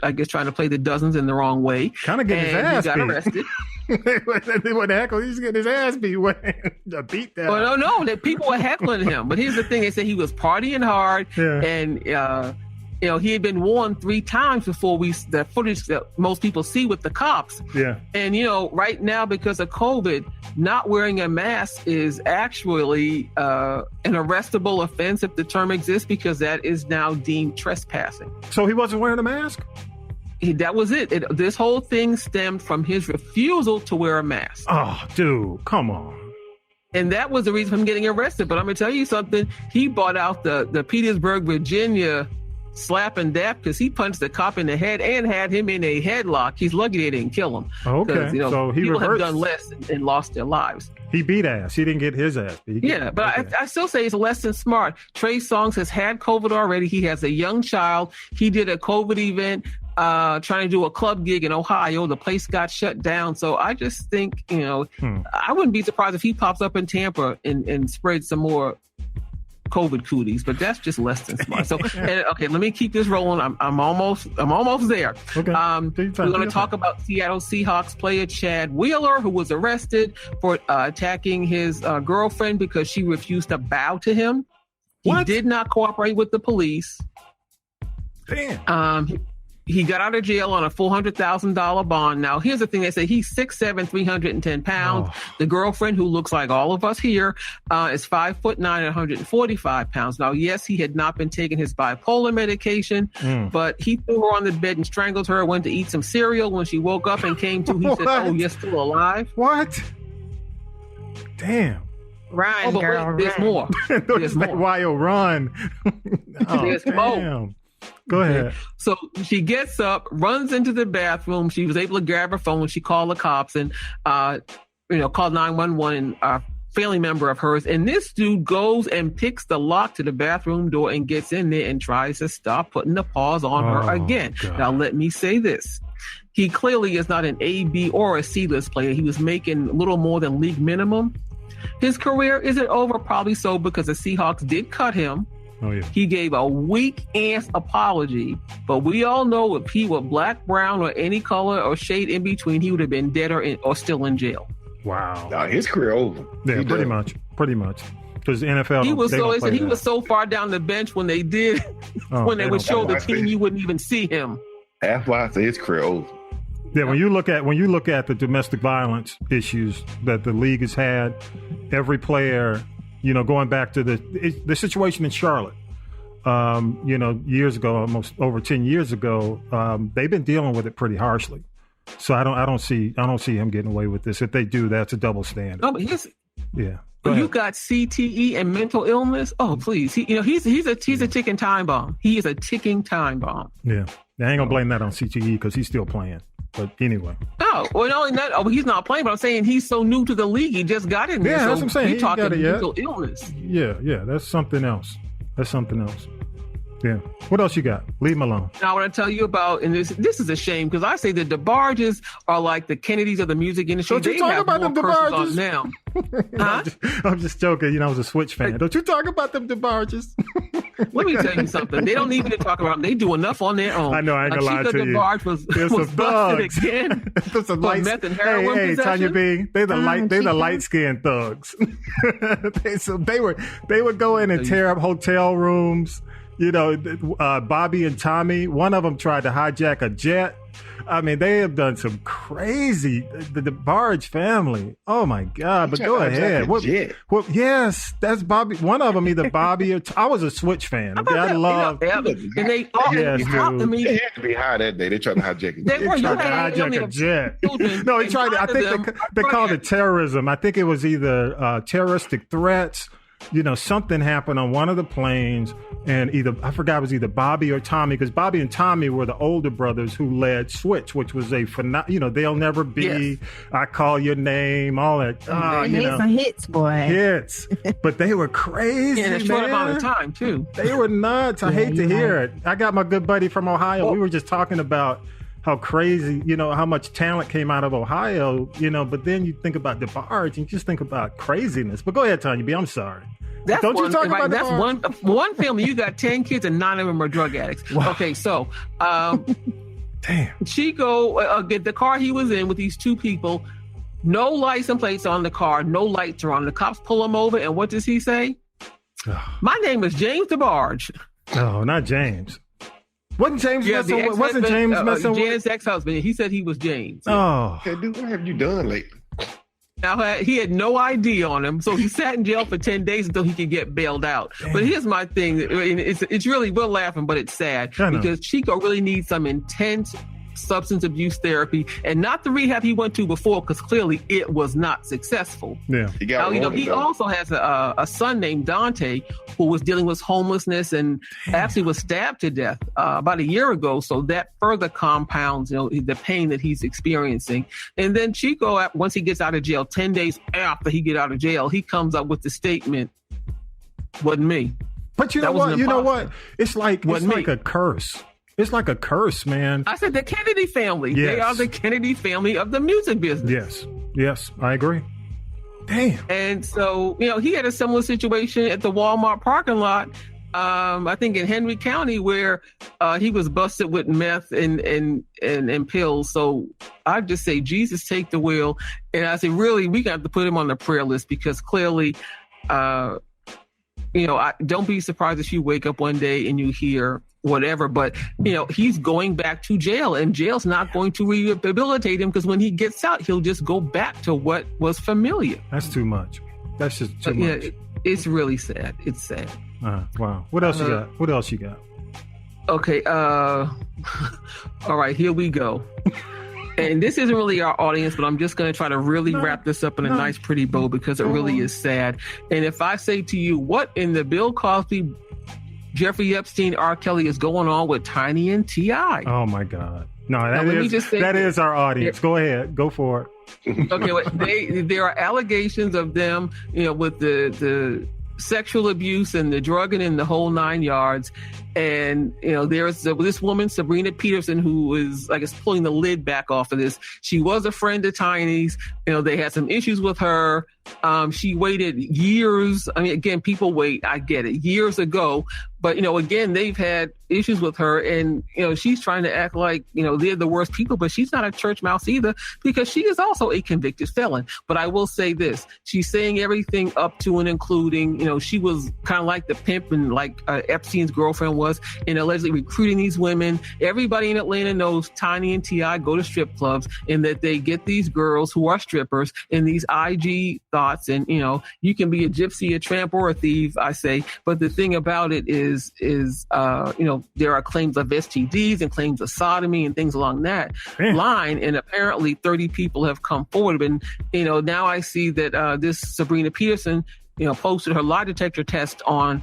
I guess, trying to play the dozens in the wrong way. Kind of getting his ass beat. He got arrested. They wouldn't heckle. He's getting his ass beat. Beat down. Well, no, that people were heckling him. But here's the thing. They said he was partying hard, and he had been warned 3 times before the footage that most people see with the cops. Yeah. And, right now, because of COVID, not wearing a mask is actually an arrestable offense, if the term exists, because that is now deemed trespassing. So he wasn't wearing a mask? That was it. This whole thing stemmed from his refusal to wear a mask. Oh, dude, come on. And that was the reason for him getting arrested. But I'm going to tell you something. He bought out the Petersburg, Virginia slap and dap, because he punched the cop in the head and had him in a headlock. He's lucky they didn't kill him. Okay, so he people reversed. have done less and lost their lives. He beat ass. He didn't get his ass beat. But I still say it's less than smart. Trey Songz has had COVID already. He has a young child. He did a COVID event trying to do a club gig in Ohio. The place got shut down. So I just think, I wouldn't be surprised if he pops up in Tampa and spreads some more COVID cooties, but that's just less than smart. So, okay, let me keep this rolling. I'm almost there. Okay. We're going to talk about Seattle Seahawks player Chad Wheeler, who was arrested for attacking his girlfriend because she refused to bow to him. He did not cooperate with the police. Damn. He got out of jail on a $400,000 bond. Now, here's the thing. They say he's 6'7", 310 pounds. Oh. The girlfriend, who looks like all of us here, is 5'9", 145 pounds. Now, yes, he had not been taking his bipolar medication, but he threw her on the bed and strangled her, went to eat some cereal. When she woke up and came to, he said, "Oh, you're still alive?" What? Damn. Run, girl, wait, there's more. There's more. Y-O, run. There's more. Go ahead. So she gets up, runs into the bathroom. She was able to grab her phone when she called the cops and, called 911 and a family member of hers. And this dude goes and picks the lock to the bathroom door and gets in there and tries to stop putting the paws on her again. God. Now, let me say this. He clearly is not an A, B, or a C-list player. He was making a little more than league minimum. His career isn't over, probably so, because the Seahawks did cut him. Oh, yeah. He gave a weak-ass apology, but we all know if he were black, brown, or any color or shade in between, he would have been dead or still in jail. Wow. Nah, his career over. Yeah, pretty much. Because the NFL, he was so far down the bench when they did, when they would show the team, you wouldn't even see him. That's why I say his career over. Yeah, when you look at the domestic violence issues that the league has had, every player, going back to the situation in Charlotte, years ago, almost over 10 years ago, they've been dealing with it pretty harshly. So I don't see him getting away with this. If they do, that's a double standard. Oh, but you got CTE and mental illness. Oh, please, he's a ticking time bomb. He is a ticking time bomb. Yeah, I ain't gonna blame that on CTE because he's still playing. But anyway. Oh, well, not only that, he's not playing, but I'm saying he's so new to the league. He just got in there. Yeah, that's what I'm saying. You're talking mental illness. Yeah, that's something else. Yeah. What else you got? Leave him alone. Now, I want to tell you about, and this is a shame, because I say the DeBarges are like the Kennedys of the music industry. Don't you talk about them DeBarges? Now. Huh? I'm just joking. I was a Switch fan. Don't you talk about them DeBarges? Let me tell you something. They don't need me to talk about them. They do enough on their own. I know. I ain't gonna lie to you. DeBarge was busted again. There's some light. Meth and heroin Tonya possession. B. They the light skinned thugs. they would go in and tear up hotel rooms. Bobby and Tommy, one of them tried to hijack a jet. I mean, they have done some crazy, the Barge family. Oh my God, but go ahead. Yes, that's Bobby. One of them, either Bobby or, I was a Switch fan. Okay, I love. And they had to be high that day. They tried to hijack a jet. They tried to hijack a jet. No, they tried to, I think they called it terrorism. I think it was either terroristic threats something happened on one of the planes, and I forgot it was either Bobby or Tommy, because Bobby and Tommy were the older brothers who led Switch, which was They'll Never Be, yes. I Call Your Name, all that. Some hits, boy. Hits. But they were crazy, in a short amount of time, too. They were nuts. I hate to hear it. I got my good buddy from Ohio. We were just talking about how crazy, how much talent came out of Ohio, but then you think about DeBarge and you just think about craziness. But go ahead, Tonya B. I'm sorry. That's one family. You got 10 kids and 9 of them are drug addicts. Wow. Okay, so damn. Chico get the car he was in with these 2 people. No license plates on the car. No lights are on. The cops pull him over, and what does he say? My name is James DeBarge. Oh, not James. Wasn't James messing with Janet's ex-husband? He said he was James. Oh. Hey, dude, what have you done lately? Now, he had no ID on him, so he sat in jail for 10 days until he could get bailed out. Damn. But here's my thing. It's really, we're laughing, but it's sad because Chico really needs some intense substance abuse therapy, and not the rehab he went to before, because clearly it was not successful. Yeah, he also has a son named Dante who was dealing with homelessness and actually was stabbed to death about a year ago. So that further compounds, the pain that he's experiencing. And then Chico, once he gets out of jail, 10 days after he get out of jail, he comes up with the statement, "Wasn't me." But you know what? It's like a curse. It's like a curse, man. I said the Kennedy family. Yes. They are the Kennedy family of the music business. Yes, I agree. Damn. And so, he had a similar situation at the Walmart parking lot, I think in Henry County, where he was busted with meth and pills. So I just say, Jesus, take the wheel. And I say, really, we got to put him on the prayer list, because clearly, don't be surprised if you wake up one day and you hear whatever, but he's going back to jail, and jail's not going to rehabilitate him, because when he gets out, he'll just go back to what was familiar. That's too much. That's just too much. Yeah, it's really sad. It's sad. Wow. What else you got? Okay. All right, here we go. And this isn't really our audience, but I'm just going to try to really wrap this up in a nice, pretty bow, because it really is sad. And if I say to you, what in the Bill Cosby, Jeffrey Epstein, R. Kelly is going on with Tiny and T.I.? Oh my God! No, that is our audience. Go ahead, go for it. Okay, well, there are allegations of them, with the sexual abuse and the drugging and the whole 9 yards. And, there's this woman, Sabrina Peterson, who is, I guess, pulling the lid back off of this. She was a friend of Tiny's. They had some issues with her. She waited years. I mean, again, people wait. I get it. Years ago. But, again, they've had issues with her. And, she's trying to act like, they're the worst people. But she's not a church mouse either, because she is also a convicted felon. But I will say this. She's saying everything up to and including, she was kind of like the pimp and like Epstein's girlfriend was, and allegedly recruiting these women. Everybody in Atlanta knows Tiny and T.I. go to strip clubs, and that they get these girls who are strippers in these IG thoughts. And, you can be a gypsy, a tramp, or a thief, I say. But the thing about it is there are claims of STDs and claims of sodomy and things along that line. And apparently 30 people have come forward. And, now I see that this Sabrina Peterson, posted her lie detector test on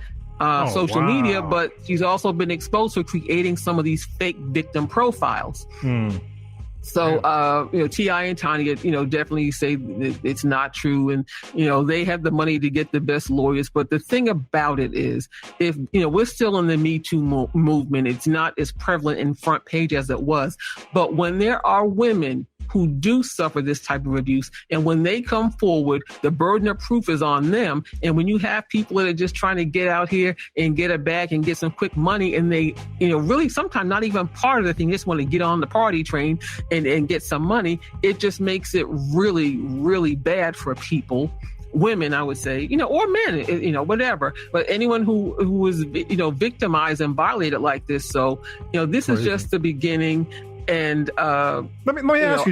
social media, but she's also been exposed for creating some of these fake victim profiles. So, T.I. and Tanya, definitely say that it's not true. And, they have the money to get the best lawyers. But the thing about it is, if, we're still in the Me Too movement, it's not as prevalent in front page as it was. But when there are women who do suffer this type of abuse, and when they come forward, the burden of proof is on them. And when you have people that are just trying to get out here and get a bag and get some quick money, and they, really sometimes not even part of the thing, just want to get on the party train and get some money, it just makes it really, really bad for people. Women, I would say, or men, whatever. But anyone who is, victimized and violated like this. So, this is just the beginning. And let me ask you,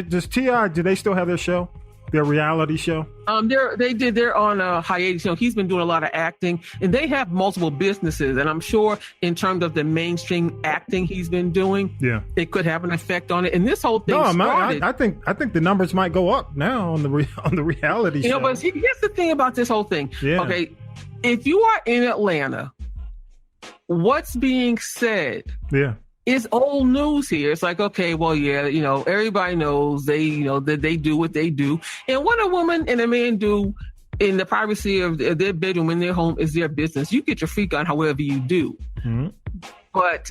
does T.I., do they still have their show? their reality show? They're on a hiatus. He's been doing a lot of acting, and they have multiple businesses. And I'm sure in terms of the mainstream acting he's been doing, it could have an effect on it. And this whole thing started. I think the numbers might go up now on the reality show. But here's the thing about this whole thing. Yeah. Okay, if you are in Atlanta, what's being said? Yeah. It's old news here. It's like, okay, well, yeah, everybody knows that they do what they do. And what a woman and a man do in the privacy of their bedroom in their home is their business. You get your freak on however you do. Mm-hmm. But,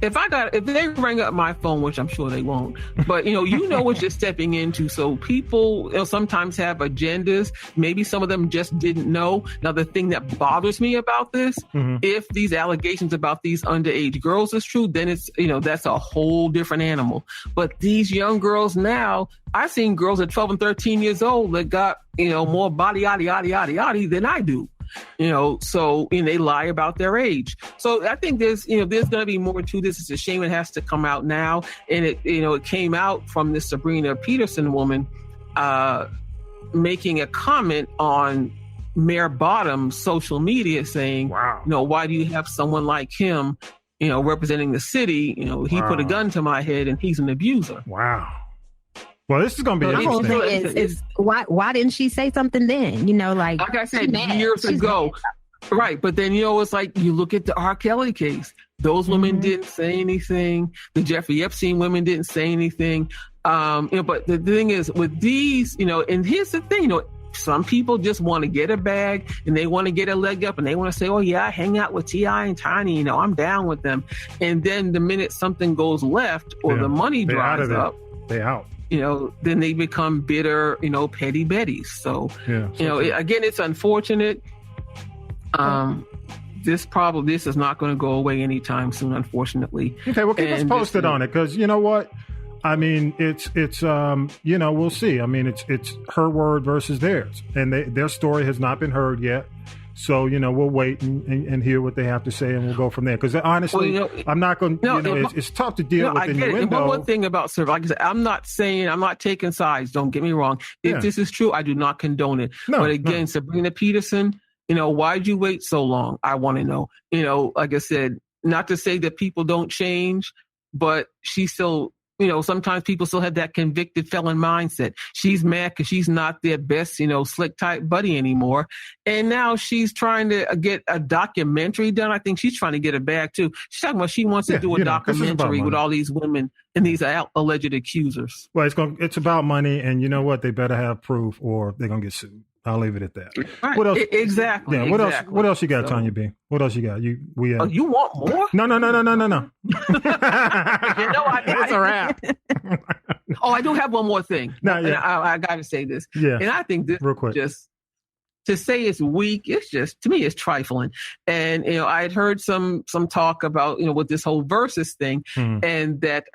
if they ring up my phone, which I'm sure they won't, but you know what you're stepping into. So people sometimes have agendas. Maybe some of them just didn't know. Now, the thing that bothers me about this, if these allegations about these underage girls is true, then it's, that's a whole different animal. But these young girls now, I've seen girls at 12 and 13 years old that got, more body, yaddy than I do. So they lie about their age. So I think there's going to be more to this. It's a shame it has to come out now. And it came out from this Sabrina Peterson woman making a comment on Mayor Bottom's social media saying, wow, why do you have someone like him, representing the city? He put a gun to my head and he's an abuser. Wow. Well, this is going to be interesting. Why didn't she say something then? Like I said, years ago. Right. But then, it's like you look at the R. Kelly case. Those women didn't say anything. The Jeffrey Epstein women didn't say anything. But the thing is with these, and here's the thing, some people just want to get a bag and they want to get a leg up and they want to say, oh, yeah, I hang out with T.I. and Tiny. I'm down with them. And then the minute something goes left or the money dries up, they out. Then they become bitter, petty betties. So, again, it's unfortunate. This is not going to go away anytime soon, unfortunately. Okay, well, keep us posted on it because you know what? I mean, it's we'll see. I mean, it's her word versus theirs, and their story has not been heard yet. So, we'll wait and hear what they have to say, and we'll go from there. Because honestly, I'm not going to, it's tough to deal with in the window. And one thing about survivor, like I said, I'm not taking sides. Don't get me wrong. If this is true, I do not condone it. But again, Sabrina Peterson, why'd you wait so long? I want to know. Like I said, not to say that people don't change, but she still, sometimes people still have that convicted felon mindset. She's mad because she's not their best, slick type buddy anymore. And now she's trying to get a documentary done. I think she's trying to get a bag too. She's talking about she wants to do a documentary with all these women and these alleged accusers. Well, it's about money, and you know what? They better have proof or they're going to get sued. I'll leave it at that. Right. What else? Exactly. Yeah. What else you got, Tonya B? What else you got? You want more? No. It's a wrap. I do have one more thing. I got to say this. Yeah. And I think this real quick. Just to say it's weak, it's just, to me, it's trifling. And, I had heard some talk about, with this whole versus thing and that,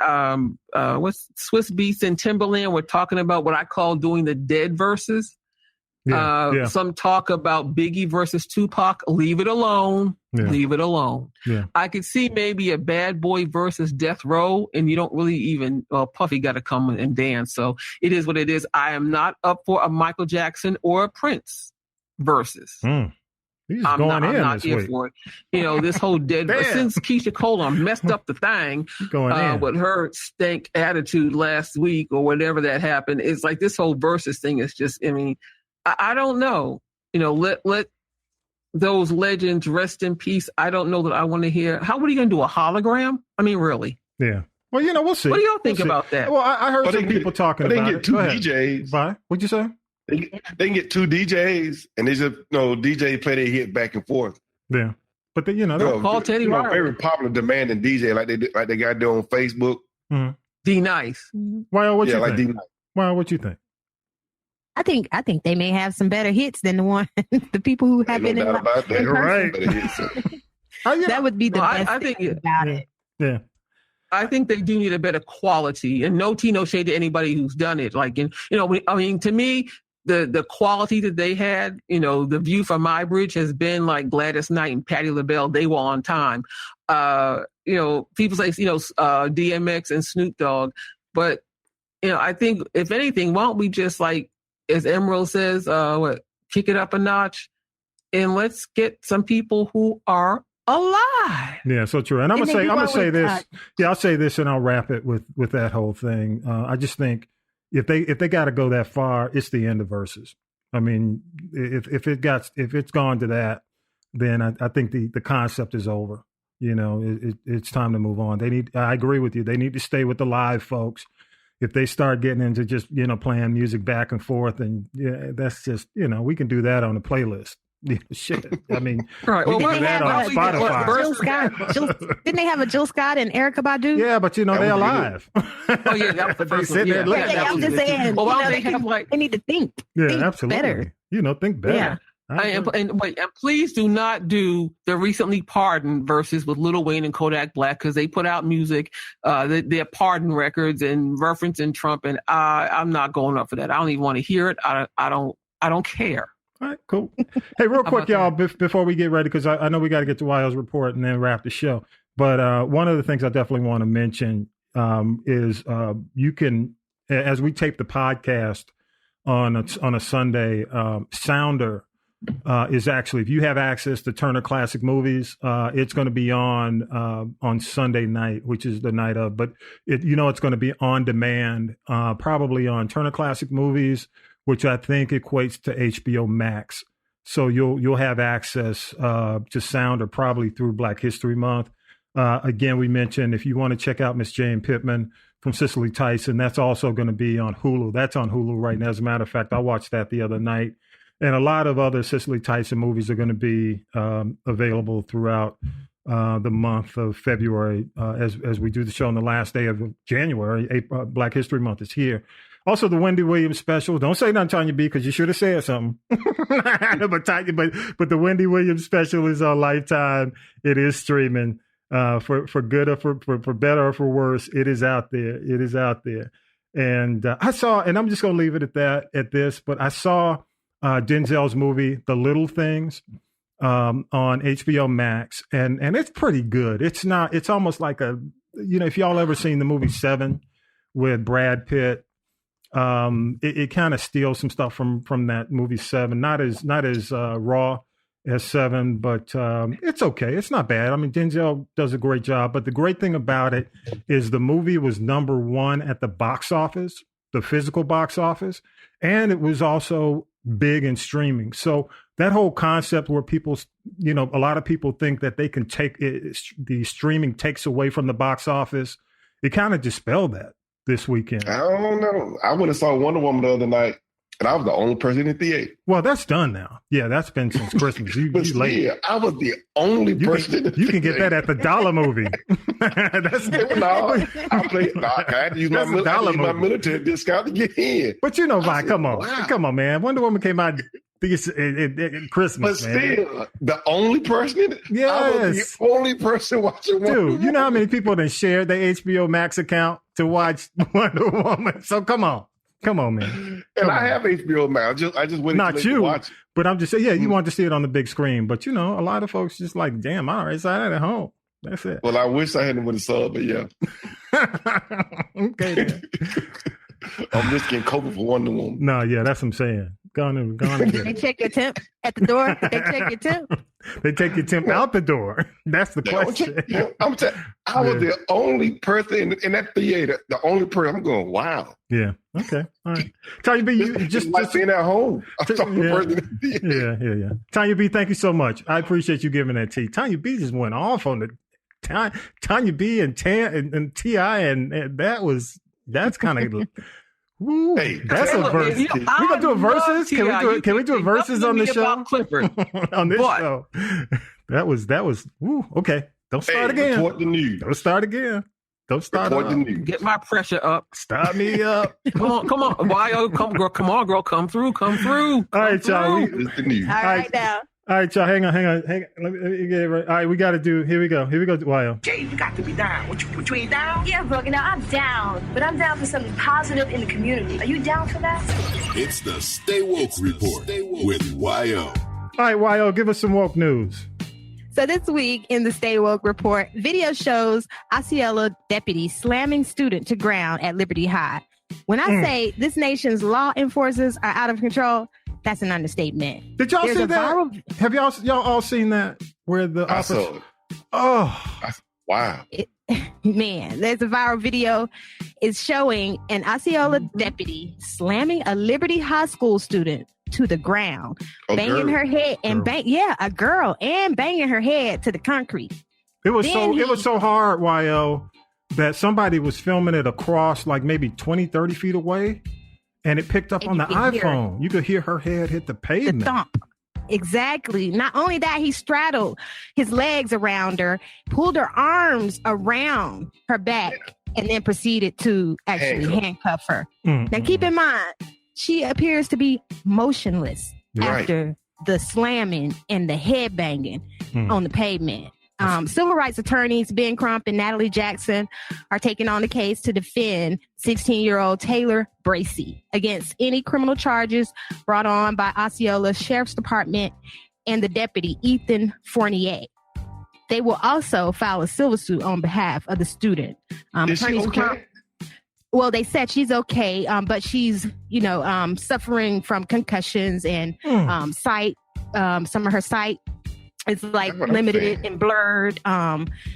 what's Swiss Beats and Timberland were talking about what I call doing the dead verses. Some talk about Biggie versus Tupac. Leave it alone. Yeah. Leave it alone. Yeah. I could see maybe a Bad Boy versus Death Row, and you don't really even, Puffy got to come and dance. So it is what it is. I am not up for a Michael Jackson or a Prince versus. He's I'm going not here for it. This whole dead since Keisha Cole messed up the thing with her stank attitude last week or whatever that happened. It's like this whole versus thing is just, I don't know. Let those legends rest in peace. I don't know that I want to hear. What are you going to do? A hologram? I mean, really? Yeah. Well, we'll see. What do y'all think about that? Well, I heard some people talking about it. They can get two DJs. Why? What'd you say? They can get two DJs, and they just DJ play their hit back and forth. Yeah. But they, call Teddy Riley. Very popular demanding DJ like they got there on Facebook. Mm-hmm. D Nice. Well, what you think? D-Nice. Well, what you think? I think they may have some better hits than the people who have been in about that. You're right. That would be the best I think about it. Yeah. I think they do need a better quality, and no tea, no shade to anybody who's done it. Like, to me, the quality that they had, the view from my bridge has been like Gladys Knight and Patti LaBelle. They were on time. People say, DMX and Snoop Dogg, but I think if anything, why don't we just like, as Emerald says, kick it up a notch, and let's get some people who are alive. Yeah, so true. And I'm gonna say this. Yeah, I'll say this, and I'll wrap it with that whole thing. I just think if they got to go that far, it's the end of Versus. I mean, if it's gone to that, then I think the concept is over. It's time to move on. I agree with you. They need to stay with the live folks. If they start getting into just playing music back and forth, and that's just we can do that on a playlist. Shit. I mean, right. We can do that on Spotify. Jill Scott. Didn't they have a Jill Scott and Erykah Badu? Yeah, but they're alive. Oh yeah, that was the first one. I'm just saying. They need to think. Yeah, think absolutely. Better. Think better. Yeah. And please do not do the recently pardoned Versus with Lil Wayne and Kodak Black, because they put out music, their pardon records and referencing Trump, and I'm not going up for that. I don't even want to hear it. I don't care. All right, cool. Hey, real quick, y'all, before we get ready, because I know we got to get to Y-O's report and then wrap the show. But one of the things I definitely want to mention is you can, as we tape the podcast on a Sunday, Sounder is actually, if you have access to Turner Classic Movies, it's going to be on Sunday night, which is the night of. But it's going to be on demand, probably on Turner Classic Movies, which I think equates to HBO Max. So you'll have access to Sounder probably through Black History Month. Again, we mentioned if you want to check out Miss Jane Pittman from Cicely Tyson, that's also going to be on Hulu. That's on Hulu right now. As a matter of fact, I watched that the other night. And a lot of other Cicely Tyson movies are going to be available throughout the month of February as we do the show on the last day of January. Black History Month is here. Also, the Wendy Williams special. Don't say nothing, Tonya B, because you should have said something. but the Wendy Williams special is on Lifetime. It is streaming for good or for better or for worse. It is out there. It is out there. And I saw, and I'm just going to leave it at this, but I saw Denzel's movie, The Little Things, on HBO Max, and it's pretty good. It's almost like if y'all ever seen the movie Seven with Brad Pitt, it kind of steals some stuff from that movie Seven. Not as raw as Seven, but it's okay. It's not bad. I mean, Denzel does a great job, but the great thing about it is the movie was #1 at the box office, the physical box office, and it was also big in streaming. So that whole concept where people, a lot of people think that they can take it, the streaming takes away from the box office. It kind of dispelled that this weekend. I don't know. I went and saw Wonder Woman the other night, and I was the only person in the theater. Well, that's done now. Yeah, that's been since Christmas. You late. Yeah, I was the only person in the theater. You can get that at the Dollar Movie. I had to use my military discount to get in. But come on, man. Wonder Woman came out Christmas, but man. Still, the only person in it. Yes. I was the only person watching Wonder Woman. Dude, you know how many people that shared their HBO Max account to watch Wonder Woman? So come on, man. I have HBO Max. I just went to watch it. But I'm just saying, you want to see it on the big screen. But a lot of folks just like, damn, I already saw that at home. That's it. Well, I wish I hadn't would have saw it, but yeah. Okay. Then. I'm just getting COVID for Wonder Woman. No, yeah, that's what I'm saying. Go on and get it. They check your temp at the door. They check your temp. They take your temp out the door. That's the question. I was the only person in that theater. The only person. I'm going, wow. Yeah. Okay. All right. Tonya B, you just being at home. I'm the person in the theater. Yeah. Tonya B, thank you so much. I appreciate you giving that tea. Tonya B just went off on the Tonya B and T.I. and that's kind of. Woo, hey, that's a verse. We gonna do a versus? Can we do a versus on the show? On this show. That was. Woo, okay. Don't start again. Report the news. Don't start again. Don't start report the news. Get my pressure up. Start me up. Come on. Y-O, come girl, come through. All right, y'all. It's the news. All right now. All right, y'all, hang on. Let me get it right. All right, we got to do, here we go, Y-O. Jay, you got to be down. What you ain't down? Yeah, Boogie, now I'm down. But I'm down for something positive in the community. Are you down for that? It's the Stay Woke Report with Y-O. All right, Y-O, give us some woke news. So this week in the Stay Woke Report, video shows Osceola deputy slamming student to ground at Liberty High. When I say this nation's law enforcers are out of control, that's an understatement. Did y'all see that? Have y'all all seen that? Where the I saw it. Wow. Man, there's a viral video. It's showing an Osceola deputy slamming a Liberty High School student to the ground, banging her head and a girl, and banging her head to the concrete. It was so hard, Y-O, that somebody was filming it across like maybe 20, 30 feet away, and it picked up on the iPhone. You could hear her head hit the pavement. The thump. Exactly. Not only that, he straddled his legs around her, pulled her arms around her back, and then proceeded to actually handcuff her. Now, keep in mind, she appears to be motionless after the slamming and the head banging on the pavement. Civil rights attorneys Ben Crump and Natalie Jackson are taking on the case to defend 16-year-old Taylor Bracey against any criminal charges brought on by Osceola Sheriff's Department and the deputy Ethan Fournier. They will also file a civil suit on behalf of the student. Is she okay? Well, they said she's okay, but she's, suffering from concussions and sight. Some of her sight is like limited and blurred.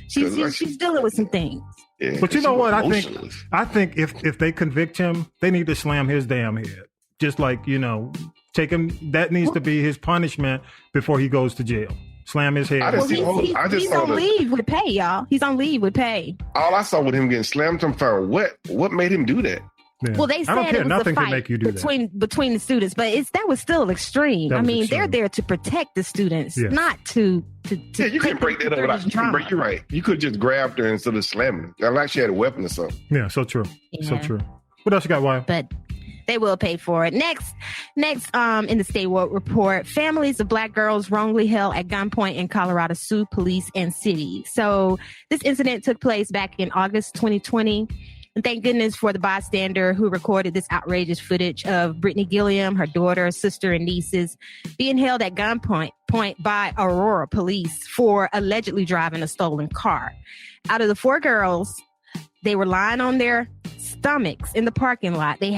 She's dealing with some things. Yeah, but you know what? I think if they convict him, they need to slam his damn head. Just like, take him. That needs to be his punishment before he goes to jail. Slam his head. He's on leave with pay, y'all. He's on leave with pay. All I saw with him getting slammed, I'm found what made him do that? Yeah. Well, they said it was Nothing a fight can make you do between the students, but that was still extreme. Extreme. They're there to protect the students, not to you can break that up. You're right. You could just grabbed her instead of slamming her. Like she had a weapon or something. Yeah, so true. Yeah. So true. What else you got, Wyatt? But they will pay for it. Next, in the Statewide Report, families of Black girls wrongly held at gunpoint in Colorado sue police and city. So this incident took place back in August 2020. And thank goodness for the bystander who recorded this outrageous footage of Brittany Gilliam, her daughter, sister, and nieces being held at gunpoint by Aurora police for allegedly driving a stolen car. Out of the 4 girls, they were lying on their stomachs in the parking lot. They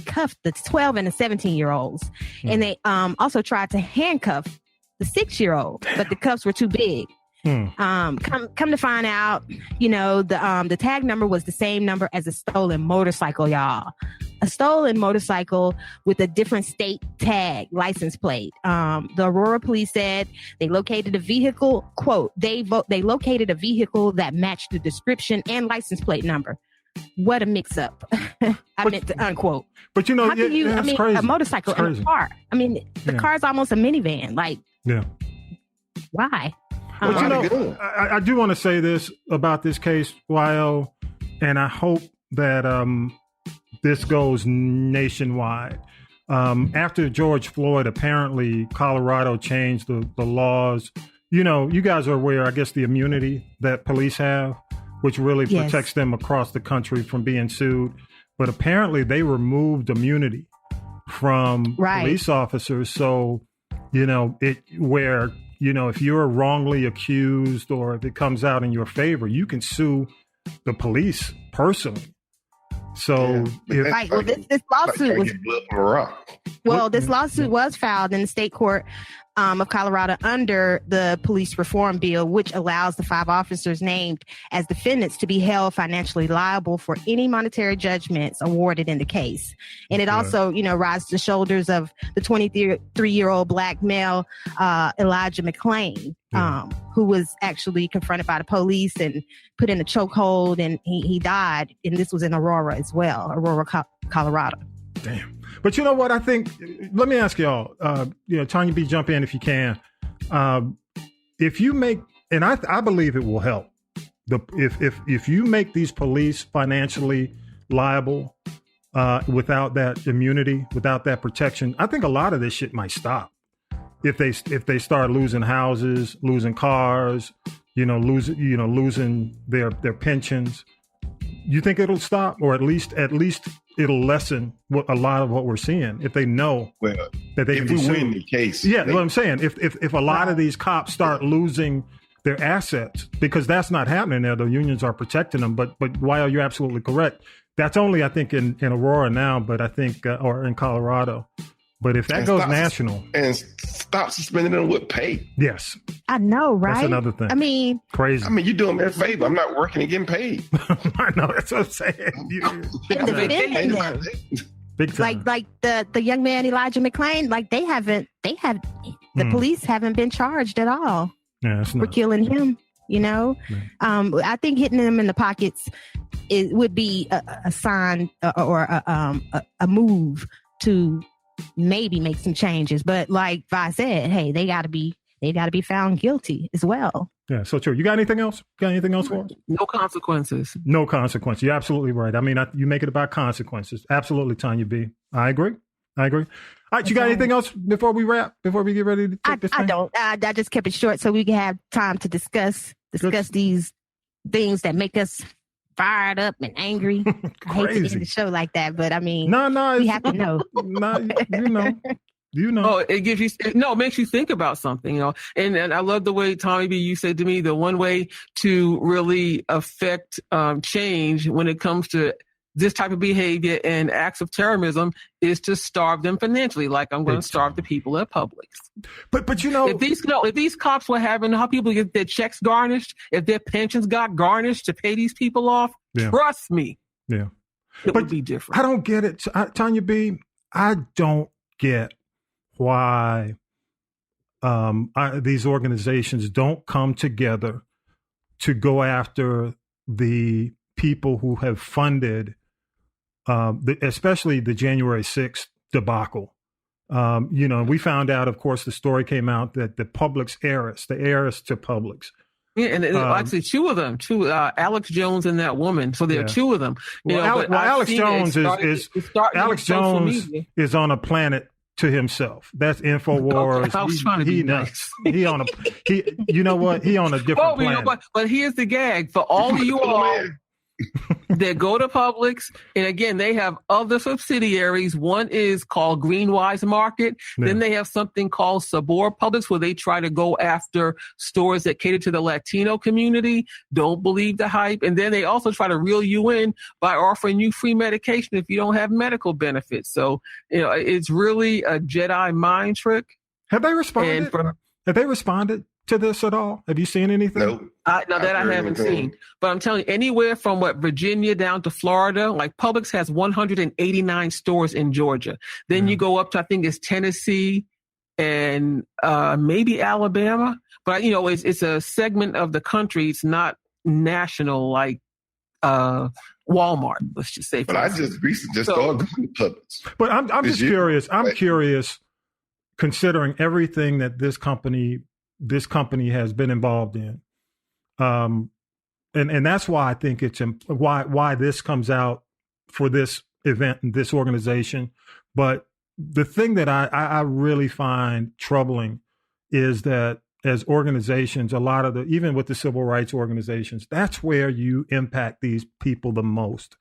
cuffed the 12 and the 17-year-olds. And they also tried to handcuff the 6-year-old, but the cuffs were too big. Come to find out, the tag number was the same number as a stolen motorcycle, y'all. A stolen motorcycle with a different state tag license plate. The Aurora police said they located a vehicle, quote, they located a vehicle that matched the description and license plate number. What a mix-up. I meant to unquote. But how can you, crazy. A motorcycle and a car. The car's almost a minivan. Why? But I do want to say this about this case, Y-O, and I hope that this goes nationwide. After George Floyd, apparently Colorado changed the laws. You guys are aware, I guess, the immunity that police have, which really protects them across the country from being sued. But apparently they removed immunity from police officers. So, if you're wrongly accused or if it comes out in your favor, you can sue the police personally. So, this lawsuit was filed in the state court of Colorado under the police reform bill, which allows the 5 officers named as defendants to be held financially liable for any monetary judgments awarded in the case. And it also, rises to the shoulders of the 23-year-old Black male, Elijah McClain, who was actually confronted by the police and put in a chokehold, and he died. And this was in Aurora as well, Colorado. Damn. But you know what? I think, let me ask y'all, Tonya B, jump in if you can. If you make, and I believe it will help, if you make these police financially liable without that immunity, without that protection, I think a lot of this shit might stop. If they start losing houses, losing cars, losing their pensions, you think it'll stop, or at least it'll lessen a lot of what we're seeing if they know that they can be sued. If we win the case. Yeah, what I'm saying, if a lot of these cops start losing their assets, because that's not happening there, the unions are protecting them. But while you're absolutely correct, That's only, I think, in Aurora now, but I think, or in Colorado. But if that goes national. And stop suspending them with pay. Yes. I know, right? That's another thing. I mean. Crazy. I mean, you're doing me a favor. I'm not working and getting paid. I know. That's what I'm saying. Big time. Like the young man, Elijah McClain, like the police haven't been charged at all for killing him. You know, I think hitting him in the pockets would be a sign or a move to maybe make some changes. But like Vi said, hey, they got to be found guilty as well. Yeah, so true. You got anything else? For us? No consequences. No consequences. You're absolutely right. I mean, you make it about consequences. Absolutely, Tonya B. I agree. All right, you got anything else before we wrap? Before we get ready to take this thing? I don't. I just kept it short so we can have time to discuss these things that make us fired up and angry. I hate to end the show like that, but I mean, we have to know. You know. Oh, it makes you think about something, you know. And I love the way, Tommy B, you said to me, the one way to really affect change when it comes to this type of behavior and acts of terrorism is to starve them financially. Like I'm going to starve the people at Publix. But you know, if these cops were having how people get their checks garnished, if their pensions got garnished to pay these people off, trust me, it would be different. I don't get it, Tonya B. I don't get why these organizations don't come together to go after the people who have funded, especially the January 6th debacle. You know, we found out, of course, the story came out that the Publix heiress, the heiress to Publix. Yeah, and actually two of them, Alex Jones and that woman. So there are two of them. Alex Jones is on a planet to himself. That's InfoWars. Okay, I was trying to be nice. You know what? He on a different planet. But here's the gag for all of you all that go to Publix, and again, they have other subsidiaries. One is called Greenwise Market. Yeah. Then they have something called Sabor Publix, where they try to go after stores that cater to the Latino community. Don't believe the hype. And then they also try to reel you in by offering you free medication if you don't have medical benefits. So, you know, it's really a Jedi mind trick. Have they responded? Have they responded to this at all? Have you seen anything? Nope. I haven't seen. But I'm telling you, anywhere from Virginia down to Florida, like Publix has 189 stores in Georgia. Then you go up to, I think it's Tennessee and maybe Alabama. But, you know, it's a segment of the country. It's not national like Walmart, let's just say. But I just recently started Publix. But I'm just curious. I'm curious, considering everything that this company has been involved in. And that's why I think it's why this comes out for this event and this organization. But the thing that I really find troubling is that as organizations, a lot of even with the civil rights organizations, that's where you impact these people the most.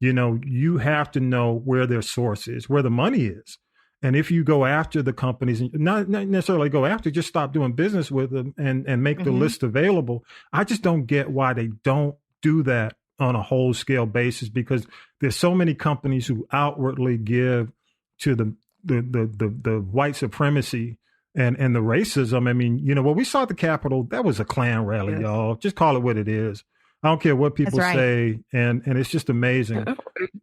You know, you have to know where their source is, where the money is. And if you go after the companies, and not necessarily go after, just stop doing business with them and make the list available. I just don't get why they don't do that on a whole scale basis, because there's so many companies who outwardly give to the white supremacy and the racism. I mean, you know, what we saw at the Capitol, that was a Klan rally, y'all. Just call it what it is. I don't care what people say, and it's just amazing,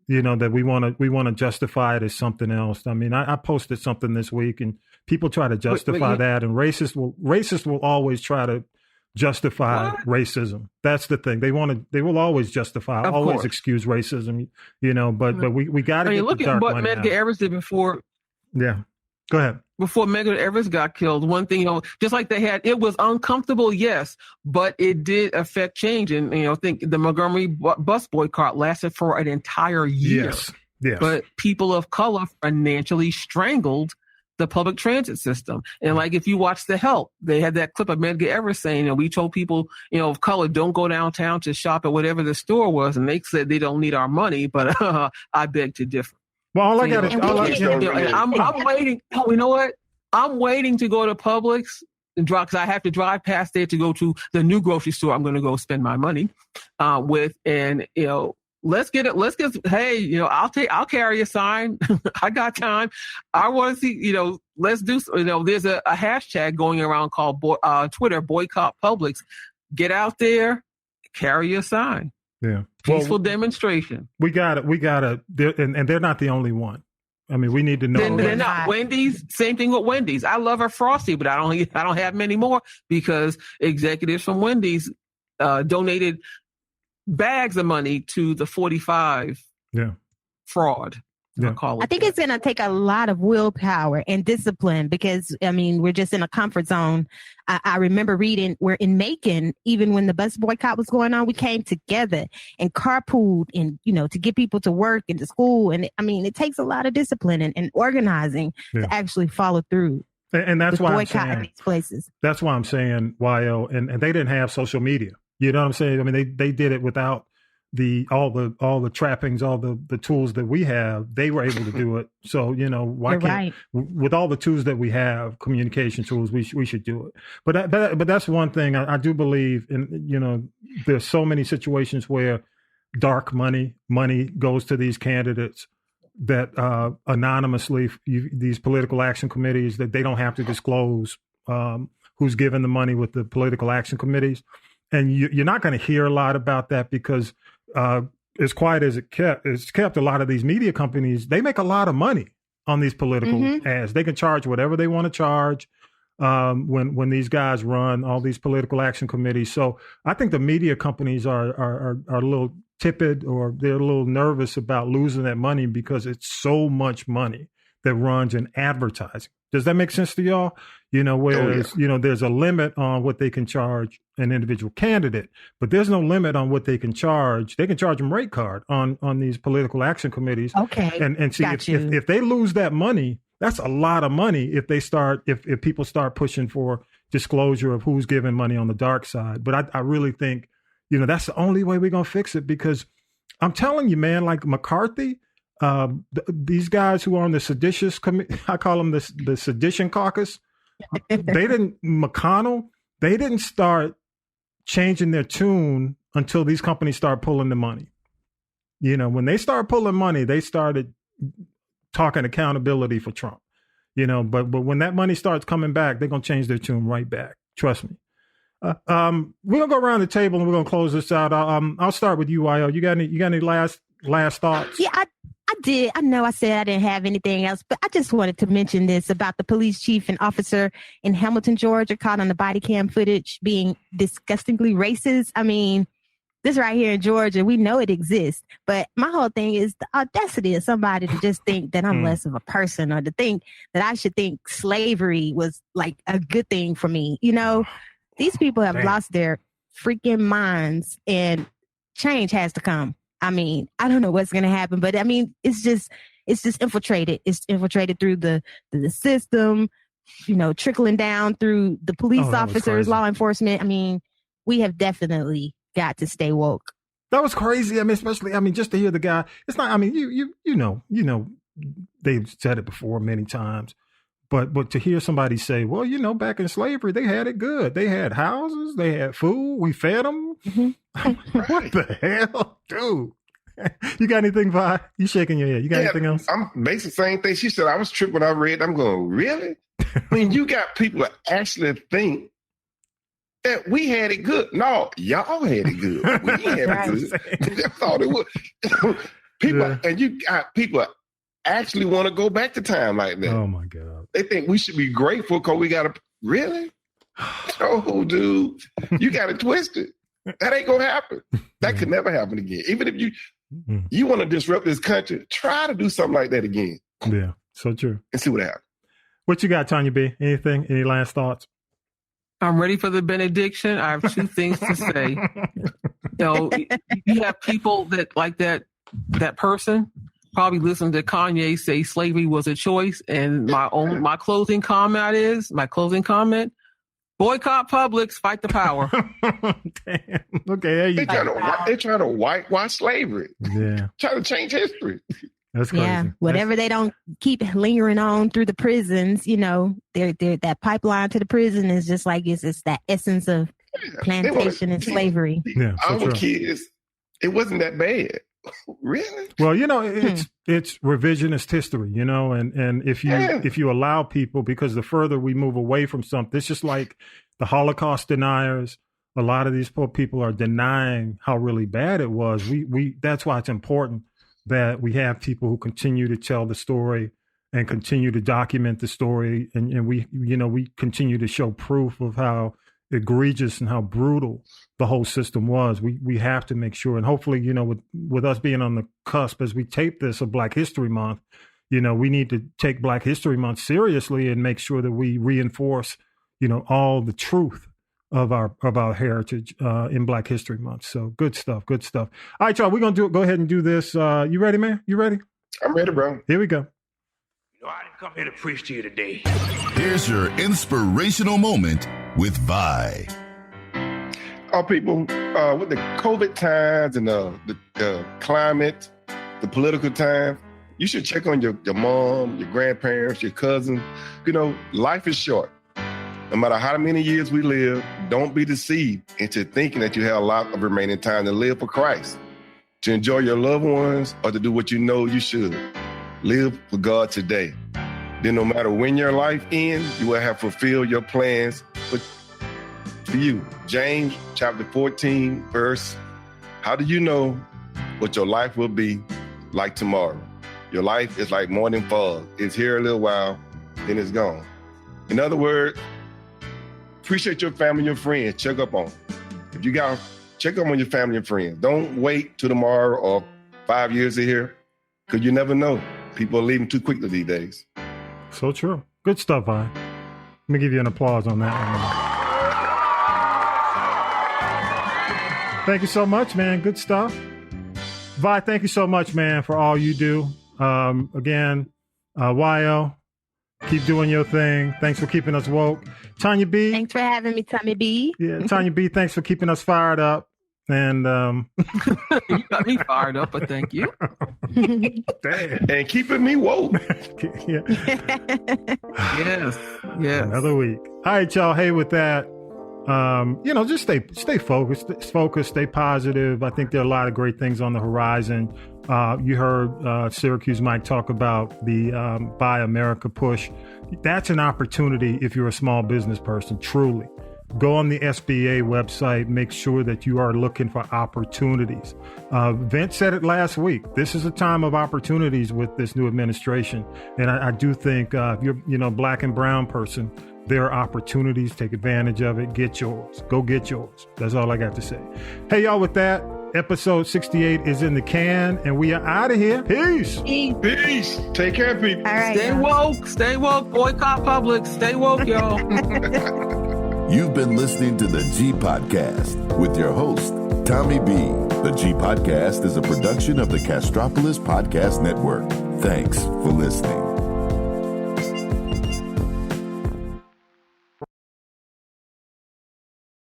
you know, that we want to justify it as something else. I mean, I posted something this week, and people try to justify that, and racists will always try to justify racism. That's the thing. They will always justify, always excuse racism, you know. But we got to get the dark what money out. Medgar Evers did before. Yeah, go ahead. Before Medgar Evers got killed, one thing, you know, just like it was uncomfortable, yes, but it did affect change. And, you know, I think the Montgomery bus boycott lasted for an entire year. Yes. But people of color financially strangled the public transit system. And like, if you watch The Help, they had that clip of Medgar Evers saying, we told people, you know, of color, don't go downtown to shop at whatever the store was. And they said they don't need our money, but I beg to differ. Well, I'm waiting. Oh, you know what? I'm waiting to go to Publix and because I have to drive past there to go to the new grocery store I'm going to go spend my money with. And, you know, hey, I'll carry a sign. I got time. I want to see, let's do, there's a hashtag going around called Twitter, boycott Publix. Get out there, carry a sign. Yeah. Peaceful demonstration. We got to, and they're not the only one. I mean, we need to know. They're not. Wendy's, same thing with Wendy's. I love her Frosty, but I don't have many more because executives from Wendy's donated bags of money to the 45 fraud. Yeah. I think it's going to take a lot of willpower and discipline because, I mean, we're just in a comfort zone. I remember reading where in Macon, even when the bus boycott was going on, we came together and carpooled and, to get people to work and to school. And it takes a lot of discipline and organizing to actually follow through. And that's why I'm saying these places. That's why I'm saying Y-O, and they didn't have social media. You know what I'm saying? I mean, they did it without all the trappings, all the tools that we have. They were able to do it. So, why can't with all the tools that we have, communication tools, we should do it. But that's one thing I do believe in. There's so many situations where dark money goes to these candidates that anonymously, these political action committees, that they don't have to disclose who's giving the money with the political action committees. And you're not going to hear a lot about that because as quiet as it's kept, a lot of these media companies, they make a lot of money on these political ads. They can charge whatever they want to charge when these guys run all these political action committees. So I think the media companies are a little tepid, or they're a little nervous about losing that money because it's so much money that runs in advertising. Does that make sense to y'all? Whereas, there's a limit on what they can charge an individual candidate, but there's no limit on what they can charge. They can charge them rate card on these political action committees. Okay. And see, if they lose that money, that's a lot of money if people start pushing for disclosure of who's giving money on the dark side. But I really think, that's the only way we're going to fix it, because I'm telling you, man, like McCarthy, these guys who are on the seditious I call them the sedition caucus. McConnell, they didn't start changing their tune until these companies start pulling the money. When they start pulling money, they started talking accountability for Trump. But when that money starts coming back, they're gonna change their tune right back. Trust me. We're gonna go around the table and we're gonna close this out. I'll start with you, Y-O. You got any last thoughts? Yeah, I did. I know I said I didn't have anything else, but I just wanted to mention this about the police chief and officer in Hamilton, Georgia, caught on the body cam footage being disgustingly racist. I mean, this right here in Georgia, we know it exists, but my whole thing is the audacity of somebody to just think that I'm less of a person, or to think that I should think slavery was like a good thing for me. These people have lost their freaking minds, and change has to come. I mean, I don't know what's going to happen, but I mean, it's just infiltrated. It's infiltrated through the system, trickling down through the police officers, law enforcement. I mean, we have definitely got to stay woke. That was crazy. I mean, especially, just to hear the guy, it's not, they've said it before many times, but to hear somebody say, well, back in slavery, they had it good. They had houses, they had food, we fed them. What the hell, dude? You got anything, Vi? You shaking your head. You got anything else? I'm basically the same thing. She said, I was tripped when I read. I'm going, really? You got people that actually think that we had it good. No, y'all had it good. We had it good. That's all it was. And you got people actually want to go back to time like that. Oh my God. They think we should be grateful because we got to, really? Oh, dude, you got it twisted. That ain't gonna happen. That could never happen again. Even if you want to disrupt this country, try to do something like that again. Yeah, so true. And see what happens. What you got, Tonya B? Anything? Any last thoughts? I'm ready for the benediction. I have two things to say. You have people that like that person probably listen to Kanye say slavery was a choice, and my closing comment. Boycott Publix, fight the power. Damn. Okay, they're trying to whitewash slavery. Yeah. Trying to change history. That's crazy. Yeah, whatever they don't keep lingering on through the prisons, they're that pipeline to the prison is just like it's that essence of plantation and slavery. Yeah, our kids, it wasn't that bad. Really? Well, it's revisionist history, and if you allow people, because the further we move away from something, it's just like the Holocaust deniers. A lot of these poor people are denying how really bad it was. We that's why it's important that we have people who continue to tell the story and continue to document the story, and we continue to show proof of how egregious and how brutal the whole system was. We have to make sure, and hopefully, with us being on the cusp as we tape this of Black History Month, we need to take Black History Month seriously and make sure that we reinforce, all the truth of our heritage in Black History Month. So good stuff. All right, y'all, we're gonna go ahead and do this. You ready, man? You ready? I'm ready, bro. Here we go. I didn't come here to preach to you today. Here's your inspirational moment with Vi. Oh, people, with the COVID times and the climate, the political time, you should check on your mom, your grandparents, your cousins. Life is short. No matter how many years we live, don't be deceived into thinking that you have a lot of remaining time to live for Christ, to enjoy your loved ones, or to do what you know you should. Live for God today. Then no matter when your life ends, you will have fulfilled your plans for you. James chapter 14, verse, how do you know what your life will be like tomorrow? Your life is like morning fog. It's here a little while, then it's gone. In other words, appreciate your family and your friends. Check up on them. If you got, check up on your family and friends. Don't wait till tomorrow or 5 years to here, because you never know. People are leaving too quickly these days. So true. Good stuff, Vi. Let me give you an applause on that one. Thank you so much, man. Good stuff. Vi, thank you so much, man, for all you do. Again, Y-O, keep doing your thing. Thanks for keeping us woke. Tonya B. Thanks for having me, Tonya B. Yeah, Tonya B, thanks for keeping us fired up. And you got me fired up, but thank you. And keeping me woke. Yeah. Yes. Another week. All right, y'all. Hey, with that, just stay focused, stay positive. I think there are a lot of great things on the horizon. You heard Syracuse Mike talk about the Buy America push. That's an opportunity if you're a small business person, truly. Go on the SBA website, make sure that you are looking for opportunities. Vince said it last week. This is a time of opportunities with this new administration. And I do think if you're Black and brown person, there are opportunities. Take advantage of it. Get yours. Go get yours. That's all I got to say. Hey, y'all, with that, episode 68 is in the can, and we are out of here. Peace. Peace. Take care, people. All right, Stay woke. Stay woke. Boycott Publix. Stay woke, y'all. You've been listening to the G Podcast with your host, Tommy B. The G Podcast is a production of the Castropolis Podcast Network. Thanks for listening.